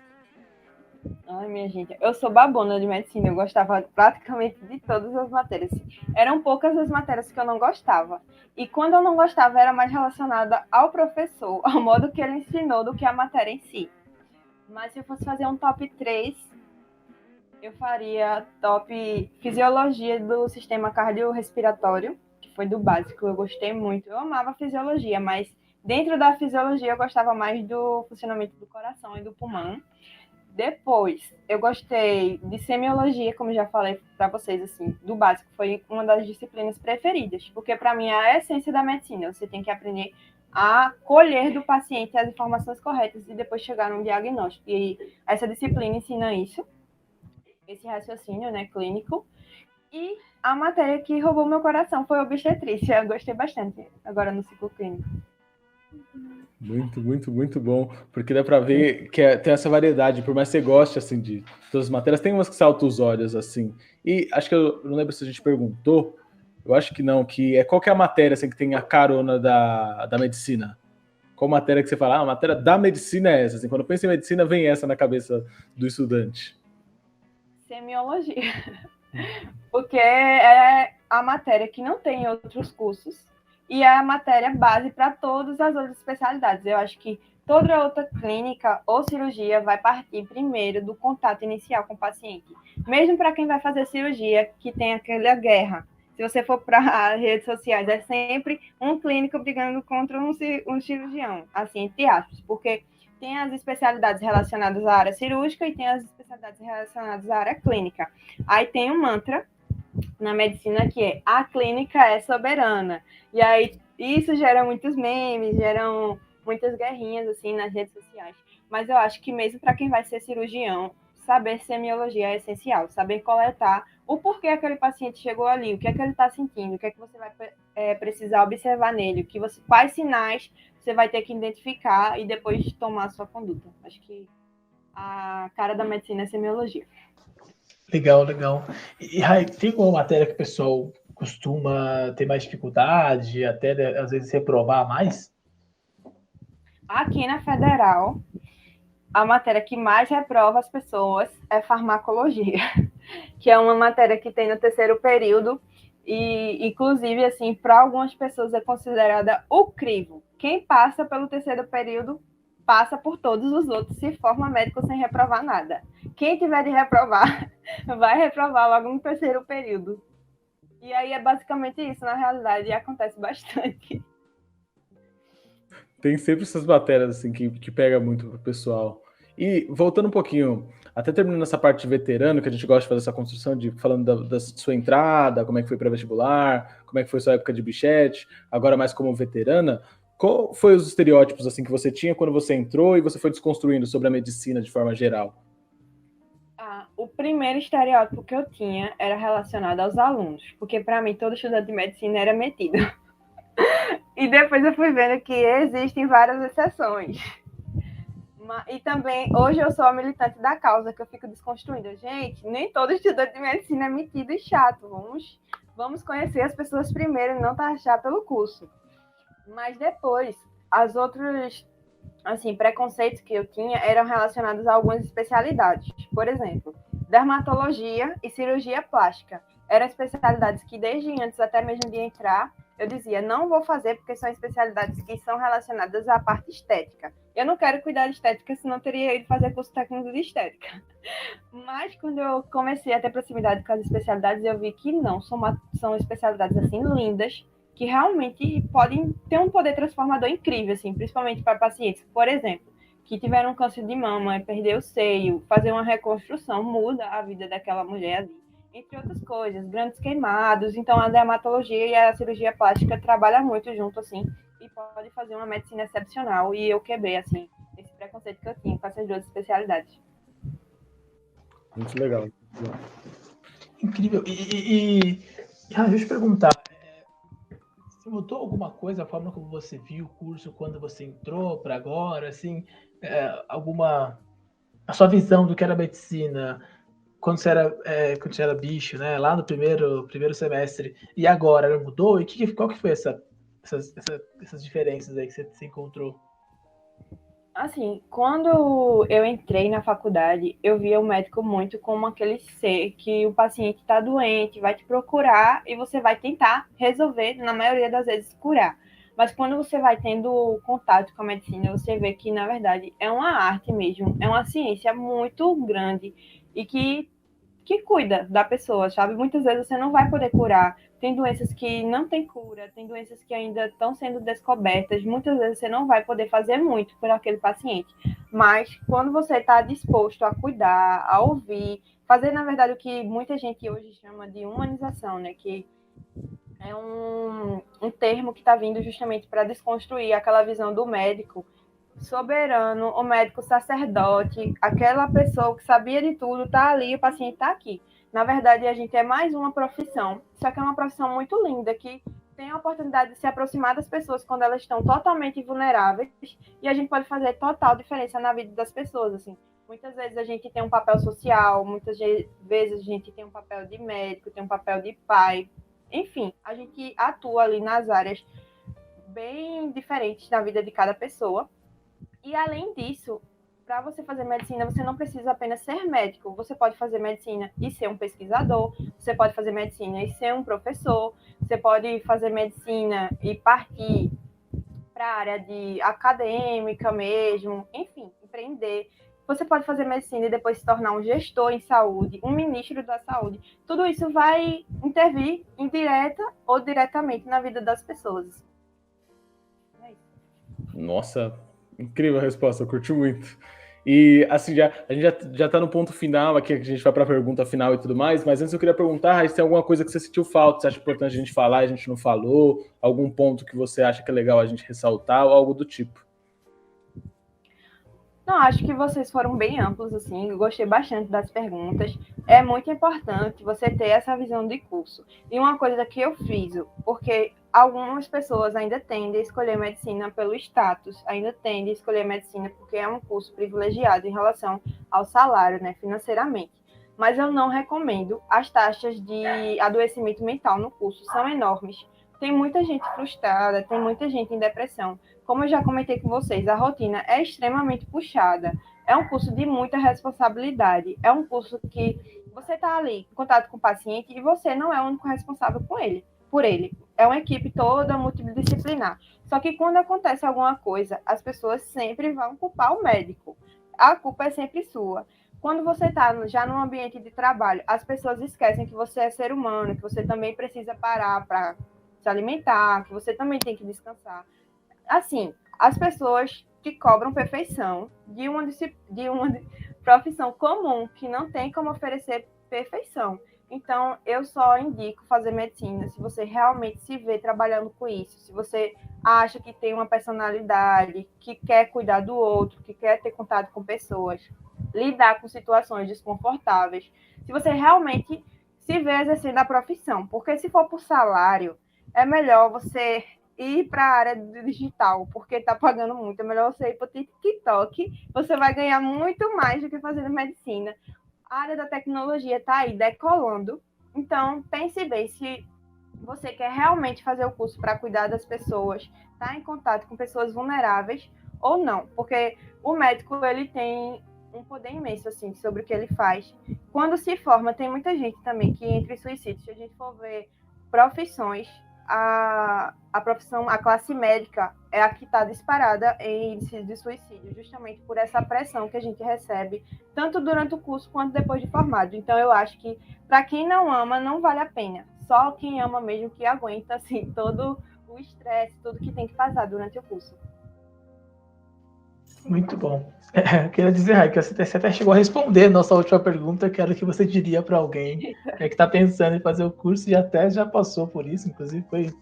Ai, minha gente, eu sou babona de medicina, eu gostava praticamente de todas as matérias. Eram poucas as matérias que eu não gostava. E quando eu não gostava, era mais relacionada ao professor, ao modo que ele ensinou, do que a matéria em si. Mas se eu fosse fazer um top 3, eu faria top fisiologia do sistema cardiorrespiratório, que foi do básico, eu gostei muito. Eu amava fisiologia, mas dentro da fisiologia eu gostava mais do funcionamento do coração e do pulmão. Depois, eu gostei de semiologia, como já falei para vocês, assim, do básico, foi uma das disciplinas preferidas, porque para mim é a essência da medicina. Você tem que aprender a colher do paciente as informações corretas e depois chegar num diagnóstico. E essa disciplina ensina isso, esse raciocínio, né, clínico. E a matéria que roubou meu coração foi obstetrícia. Eu gostei bastante agora no ciclo clínico. Muito, muito, muito bom, porque dá para ver que tem essa variedade, por mais que você goste, assim, de todas as matérias, tem umas que saltam os olhos, assim, e acho que eu não lembro se a gente perguntou, eu acho que não, que é qual que é a matéria, assim, que tem a carona da medicina? Qual matéria que você fala, a matéria da medicina é essa, assim, quando eu penso em medicina, vem essa na cabeça do estudante? Semiologia, porque é a matéria que não tem em outros cursos, e é a matéria base para todas as outras especialidades. Eu acho que toda outra clínica ou cirurgia vai partir primeiro do contato inicial com o paciente. Mesmo para quem vai fazer cirurgia, que tem aquela guerra. Se você for para as redes sociais, é sempre um clínico brigando contra um cirurgião, assim, entre aspas, porque tem as especialidades relacionadas à área cirúrgica e tem as especialidades relacionadas à área clínica. Aí tem um mantra na medicina que é a clínica é soberana. E aí isso gera muitos memes, geram muitas guerrinhas assim nas redes sociais. Mas eu acho que mesmo para quem vai ser cirurgião, saber semiologia é essencial, saber coletar o porquê aquele paciente chegou ali, o que é que ele está sentindo, o que é que você vai precisar observar nele, quais sinais você vai ter que identificar e depois tomar a sua conduta. Acho que a cara da medicina é semiologia. Legal, legal. E Rai, tem alguma matéria que o pessoal costuma ter mais dificuldade, até às vezes reprovar mais? Aqui na Federal, a matéria que mais reprova as pessoas é farmacologia, que é uma matéria que tem no terceiro período e, inclusive, assim, para algumas pessoas é considerada o crivo. Quem passa pelo terceiro período passa por todos os outros, se forma médico sem reprovar nada. Quem tiver de reprovar, vai reprovar logo no terceiro período. E aí é basicamente isso, na realidade, e acontece bastante. Tem sempre essas matérias, assim, que pega muito pro pessoal. E voltando um pouquinho, até terminando essa parte de veterano, que a gente gosta de fazer essa construção, falando da sua entrada, como é que foi pré-vestibular, como é que foi sua época de bichete, agora mais como veterana, qual foi os estereótipos assim que você tinha quando você entrou e você foi desconstruindo sobre a medicina de forma geral? O primeiro estereótipo que eu tinha era relacionado aos alunos, porque para mim todo estudante de medicina era metido. E depois eu fui vendo que existem várias exceções. E também, hoje eu sou a militante da causa, que eu fico desconstruindo. Gente, nem todo estudante de medicina é metido e chato. Vamos conhecer as pessoas primeiro e não taxar pelo curso. Mas depois, as outras, assim, preconceitos que eu tinha eram relacionados a algumas especialidades. Por exemplo, dermatologia e cirurgia plástica. Eram especialidades que desde antes, até mesmo de entrar, eu dizia, não vou fazer porque são especialidades que são relacionadas à parte estética. Eu não quero cuidar de estética, senão teria ido fazer curso técnico de estética. Mas quando eu comecei a ter proximidade com as especialidades, eu vi que não, são especialidades assim lindas, que realmente podem ter um poder transformador incrível, assim, principalmente para pacientes. Por exemplo, que tiveram um câncer de mama, perder o seio, fazer uma reconstrução, muda a vida daquela mulher ali. Entre outras coisas, grandes queimados. Então, a dermatologia e a cirurgia plástica trabalham muito junto, assim, e pode fazer uma medicina excepcional. E eu quebrei, assim, esse preconceito que eu tinha com essas duas especialidades. Muito legal. Incrível. Deixa eu te perguntar, você mudou alguma coisa, a forma como você viu o curso quando você entrou para agora, assim, a sua visão do que era medicina quando você era bicho, né, lá no primeiro semestre, e agora, ela mudou? E qual que foi essas diferenças aí que você encontrou? Assim, quando eu entrei na faculdade, eu via o médico muito como aquele ser que o paciente está doente, vai te procurar e você vai tentar resolver, na maioria das vezes, curar. Mas quando você vai tendo contato com a medicina, você vê que, na verdade, é uma arte mesmo, é uma ciência muito grande e que cuida da pessoa, sabe? Muitas vezes você não vai poder curar. Tem doenças que não tem cura, tem doenças que ainda estão sendo descobertas. Muitas vezes você não vai poder fazer muito por aquele paciente. Mas quando você está disposto a cuidar, a ouvir, fazer, na verdade, o que muita gente hoje chama de humanização, né? Que é um termo que está vindo justamente para desconstruir aquela visão do médico soberano, o médico sacerdote, aquela pessoa que sabia de tudo, está ali, o paciente está aqui. Na verdade, a gente é mais uma profissão, só que é uma profissão muito linda, que tem a oportunidade de se aproximar das pessoas quando elas estão totalmente vulneráveis, e a gente pode fazer total diferença na vida das pessoas, assim. Muitas vezes a gente tem um papel social, muitas vezes a gente tem um papel de médico, tem um papel de pai, enfim, a gente atua ali nas áreas bem diferentes na vida de cada pessoa. E além disso, para você fazer medicina, você não precisa apenas ser médico. Você pode fazer medicina e ser um pesquisador, você pode fazer medicina e ser um professor, você pode fazer medicina e partir para a área de acadêmica mesmo, enfim, empreender. Você pode fazer medicina e depois se tornar um gestor em saúde, um ministro da saúde. Tudo isso vai intervir indireta ou diretamente na vida das pessoas. Nossa, incrível a resposta, eu curti muito. E assim, a gente já tá no ponto final aqui, que a gente vai para a pergunta final e tudo mais, mas antes eu queria perguntar, se tem alguma coisa que você sentiu falta, você acha importante a gente falar, a gente não falou, algum ponto que você acha que é legal a gente ressaltar, ou algo do tipo. Não, acho que vocês foram bem amplos, assim, eu gostei bastante das perguntas. É muito importante você ter essa visão de curso. E uma coisa que eu friso, porque algumas pessoas ainda tendem a escolher medicina pelo status, ainda tendem a escolher medicina porque é um curso privilegiado em relação ao salário, né, financeiramente. Mas eu não recomendo. As taxas de adoecimento mental no curso são enormes. Tem muita gente frustrada, tem muita gente em depressão. Como eu já comentei com vocês, a rotina é extremamente puxada. É um curso de muita responsabilidade. É um curso que você está ali em contato com o paciente e você não é o único responsável por ele. É uma equipe toda multidisciplinar. Só que quando acontece alguma coisa, as pessoas sempre vão culpar o médico. A culpa é sempre sua. Quando você está já num ambiente de trabalho, as pessoas esquecem que você é ser humano, que você também precisa parar para se alimentar, que você também tem que descansar. Assim, as pessoas que cobram perfeição de uma profissão comum que não tem como oferecer perfeição. Então, eu só indico fazer medicina se você realmente se vê trabalhando com isso, se você acha que tem uma personalidade, que quer cuidar do outro, que quer ter contato com pessoas, lidar com situações desconfortáveis, se você realmente se vê exercendo a profissão. Porque se for por salário, é melhor você ir para a área digital, porque está pagando muito. É melhor você ir para o TikTok, você vai ganhar muito mais do que fazendo medicina. A área da tecnologia está aí decolando, então pense bem se você quer realmente fazer o curso para cuidar das pessoas, estar em contato com pessoas vulneráveis ou não, porque o médico ele tem um poder imenso assim sobre o que ele faz. Quando se forma, tem muita gente também que entra em suicídio. Se a gente for ver profissões, a profissão, a classe médica é a que está disparada em índice de suicídio, justamente por essa pressão que a gente recebe, tanto durante o curso quanto depois de formado. Então, eu acho que, para quem não ama, não vale a pena. Só quem ama mesmo que aguenta, assim, todo o estresse, tudo que tem que passar durante o curso. Muito bom. Queria dizer, Rai, que você até chegou a responder nossa última pergunta, que era o que você diria para alguém que está pensando em fazer o curso e até já passou por isso, inclusive foi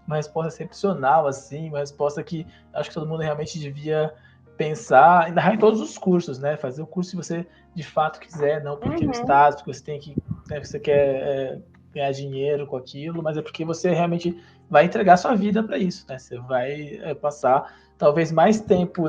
uma resposta excepcional, assim, uma resposta que acho que todo mundo realmente devia pensar, ainda em todos os cursos, né? Fazer o curso se você de fato quiser, não porque o status, porque você tem que, né, você quer ganhar dinheiro com aquilo, mas é porque você realmente vai entregar sua vida para isso, né? Você vai passar talvez mais tempo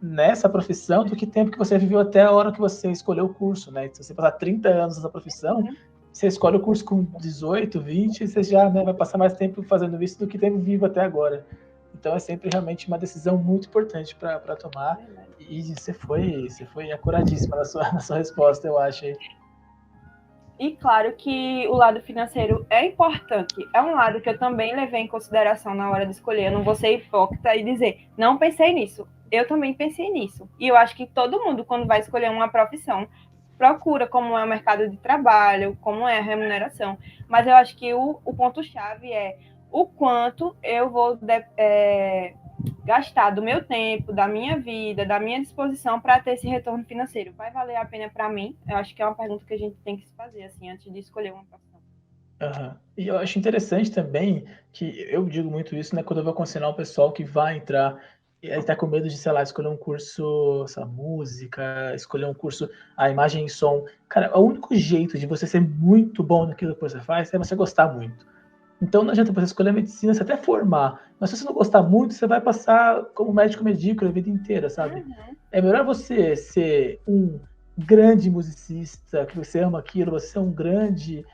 nessa profissão do que tempo que você viveu até a hora que você escolheu o curso, né? Se você passar 30 anos nessa profissão, você escolhe o curso com 18, 20, você já, né, vai passar mais tempo fazendo isso do que tempo vivo até agora. Então é sempre realmente uma decisão muito importante para tomar. E você foi acuradíssima na sua resposta, eu acho. E claro que o lado financeiro é importante. É um lado que eu também levei em consideração na hora de escolher. Eu não vou ser hipócrita e dizer, não pensei nisso. Eu também pensei nisso. E eu acho que todo mundo, quando vai escolher uma profissão, procura como é o mercado de trabalho, como é a remuneração. Mas eu acho que o ponto-chave é o quanto eu vou gastar do meu tempo, da minha vida, da minha disposição para ter esse retorno financeiro. Vai valer a pena para mim? Eu acho que é uma pergunta que a gente tem que se fazer assim antes de escolher uma profissão. Uhum. E eu acho interessante também que eu digo muito isso, né? Quando eu vou aconselhar o pessoal que vai entrar e aí tá com medo de, sei lá, escolher um curso, essa música, escolher um curso, a imagem e som. Cara, o único jeito de você ser muito bom naquilo que você faz é você gostar muito. Então não adianta você escolher medicina, você até formar, mas se você não gostar muito, você vai passar como médico medíocre a vida inteira, sabe? É melhor você ser um grande musicista, que você ama aquilo, você ser um grande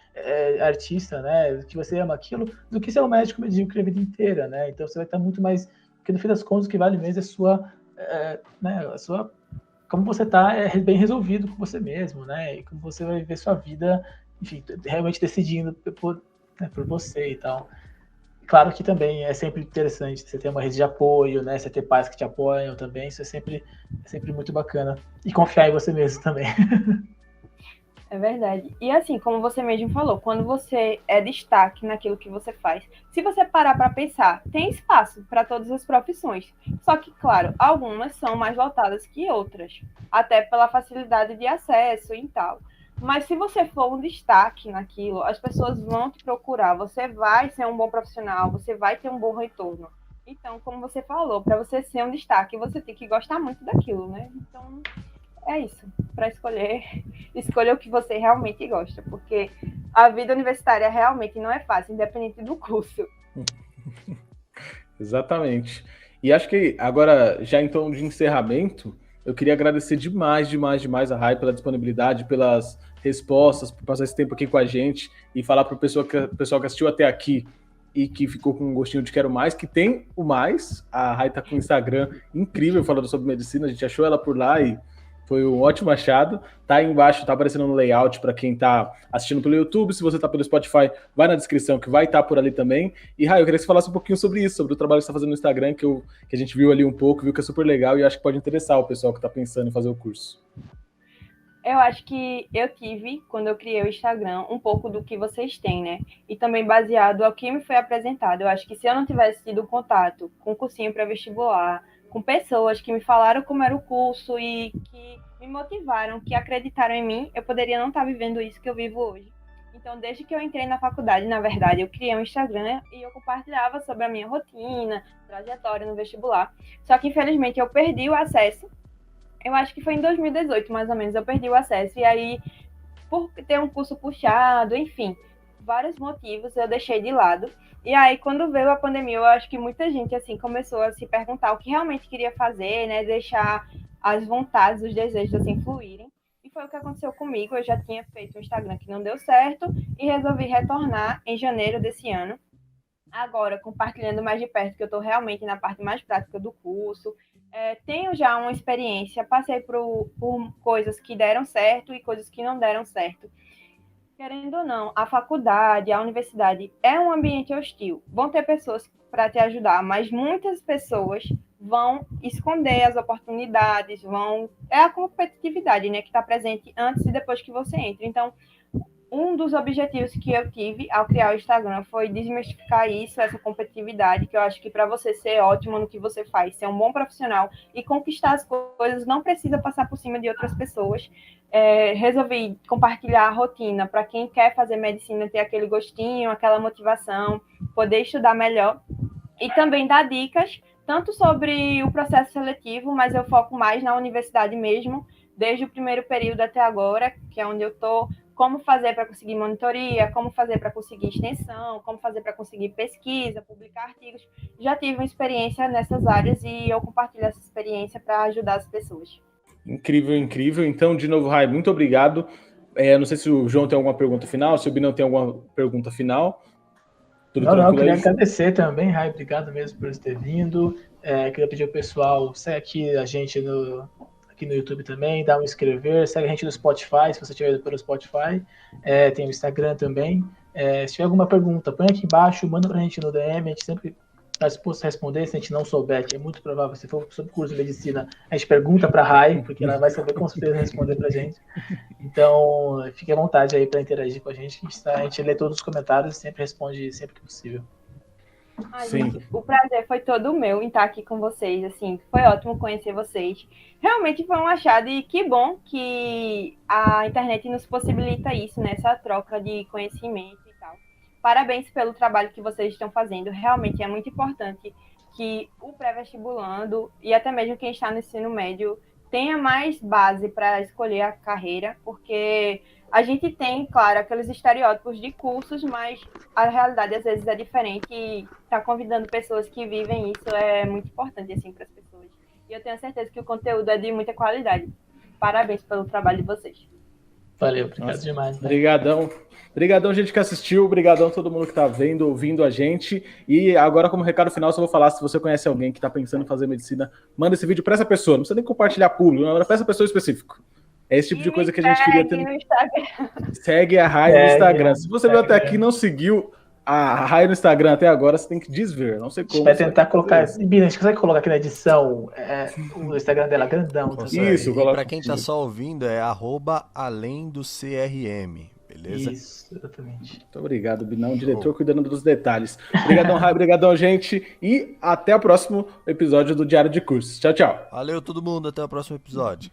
artista, né, que você ama aquilo, do que ser um médico medíocre a vida inteira, né? Então você vai estar muito mais, porque no fim das contas o que vale mesmo é né, a sua, como você está bem resolvido com você mesmo, né? E como você vai viver sua vida, enfim, realmente decidindo por você e tal. Claro que também é sempre interessante você ter uma rede de apoio, né? Você ter pais que te apoiam também, isso é sempre muito bacana. E confiar em você mesmo também. É verdade. E assim, como você mesmo falou, quando você é destaque naquilo que você faz, se você parar para pensar, tem espaço para todas as profissões. Só que, claro, algumas são mais lotadas que outras, até pela facilidade de acesso e tal. Mas se você for um destaque naquilo, as pessoas vão te procurar, você vai ser um bom profissional, você vai ter um bom retorno. Então, como você falou, para você ser um destaque, você tem que gostar muito daquilo, né? Então, é isso. Para escolha o que você realmente gosta, porque a vida universitária realmente não é fácil, independente do curso. Exatamente. E acho que agora, já em tom de encerramento, eu queria agradecer demais a Rai pela disponibilidade, pelas respostas, por passar esse tempo aqui com a gente e falar para o pessoal que assistiu até aqui e que ficou com um gostinho de quero mais, que tem o mais. A Rai tá com um Instagram incrível falando sobre medicina, a gente achou ela por lá e foi um ótimo achado. Tá aí embaixo, tá aparecendo no layout para quem tá assistindo pelo YouTube. Se você tá pelo Spotify, vai na descrição que vai estar por ali também. E, Rai, eu queria que você falasse um pouquinho sobre isso, sobre o trabalho que você tá fazendo no Instagram, que a gente viu ali um pouco, viu que é super legal e acho que pode interessar o pessoal que tá pensando em fazer o curso. Eu acho que eu tive, quando eu criei o Instagram, um pouco do que vocês têm, né? E também baseado ao que me foi apresentado. Eu acho que se eu não tivesse tido contato com o cursinho para vestibular, com pessoas que me falaram como era o curso e que me motivaram, que acreditaram em mim, eu poderia não estar vivendo isso que eu vivo hoje. Então, desde que eu entrei na faculdade, na verdade, eu criei um Instagram e eu compartilhava sobre a minha rotina, trajetória no vestibular. Só que, infelizmente, eu perdi o acesso. Eu acho que foi em 2018, mais ou menos, eu perdi o acesso. E aí, por ter um curso puxado, enfim, vários motivos, eu deixei de lado. E aí, quando veio a pandemia, eu acho que muita gente, assim, começou a se perguntar o que realmente queria fazer, né? Deixar as vontades, os desejos, assim, fluírem. E foi o que aconteceu comigo. Eu já tinha feito um Instagram que não deu certo e resolvi retornar em janeiro desse ano. Agora, compartilhando mais de perto, que eu estou realmente na parte mais prática do curso. Tenho já uma experiência, passei por coisas que deram certo e coisas que não deram certo. Querendo ou não, a faculdade, a universidade é um ambiente hostil. Vão ter pessoas para te ajudar, mas muitas pessoas vão esconder as oportunidades, é a competitividade, né, que está presente antes e depois que você entra. Então, um dos objetivos que eu tive ao criar o Instagram foi desmistificar isso, essa competitividade, que eu acho que para você ser ótimo no que você faz, ser um bom profissional e conquistar as coisas, não precisa passar por cima de outras pessoas. Resolvi compartilhar a rotina para quem quer fazer medicina, ter aquele gostinho, aquela motivação, poder estudar melhor e também dar dicas, tanto sobre o processo seletivo, mas eu foco mais na universidade mesmo, desde o primeiro período até agora, que é onde eu estou, como fazer para conseguir monitoria, como fazer para conseguir extensão, como fazer para conseguir pesquisa, publicar artigos. Já tive uma experiência nessas áreas e eu compartilho essa experiência para ajudar as pessoas. Incrível, incrível. Então, de novo, Rai, muito obrigado. Não sei se o João tem alguma pergunta final, se o Binão tem alguma pergunta final. Tudo não, queria agradecer também, Rai, obrigado mesmo por ter vindo. Queria pedir ao pessoal, segue aqui a gente aqui no YouTube também, dá um inscrever, segue a gente no Spotify, se você estiver pelo Spotify, tem o Instagram também. Se tiver alguma pergunta, põe aqui embaixo, manda pra gente no DM, a gente sempre está disposto a responder. Se a gente não souber, que é muito provável, se for sobre curso de medicina, a gente pergunta para a Rai, porque ela vai saber com certeza responder para a gente. Então, fique à vontade aí para interagir com a gente. A gente lê todos os comentários e sempre responde sempre que possível. Gente, o prazer foi todo meu em estar aqui com vocês, assim, foi ótimo conhecer vocês. Realmente foi um achado e que bom que a internet nos possibilita isso, né? Essa troca de conhecimento e tal. Parabéns pelo trabalho que vocês estão fazendo. Realmente é muito importante que o pré-vestibulando e até mesmo quem está no ensino médio tenha mais base para escolher a carreira, porque a gente tem, claro, aqueles estereótipos de cursos, mas a realidade às vezes é diferente e estar convidando pessoas que vivem isso é muito importante assim, para as pessoas. E eu tenho certeza que o conteúdo é de muita qualidade. Parabéns pelo trabalho de vocês. Valeu, obrigado demais. Né? Obrigadão. Obrigadão, gente que assistiu. Obrigadão todo mundo que está vendo, ouvindo a gente. E agora, como recado final, só vou falar, se você conhece alguém que está pensando em fazer medicina, manda esse vídeo para essa pessoa. Não precisa nem compartilhar público, manda para essa pessoa específica. É esse tipo de coisa que a gente queria ter. Segue a Rai no Instagram. Se você veio até aqui e não seguiu a Rai no Instagram até agora, você tem que desver. Não sei como. A gente vai tentar colocar. Bina, a gente consegue colocar aqui na edição o Instagram dela grandão. Isso, para quem tá só ouvindo, é @além-do-CRM. Beleza? Isso, exatamente. Muito obrigado, Binão, diretor cuidando dos detalhes. Obrigadão, Rai, obrigadão, gente. E até o próximo episódio do Diário de Cursos. Tchau, tchau. Valeu, todo mundo. Até o próximo episódio.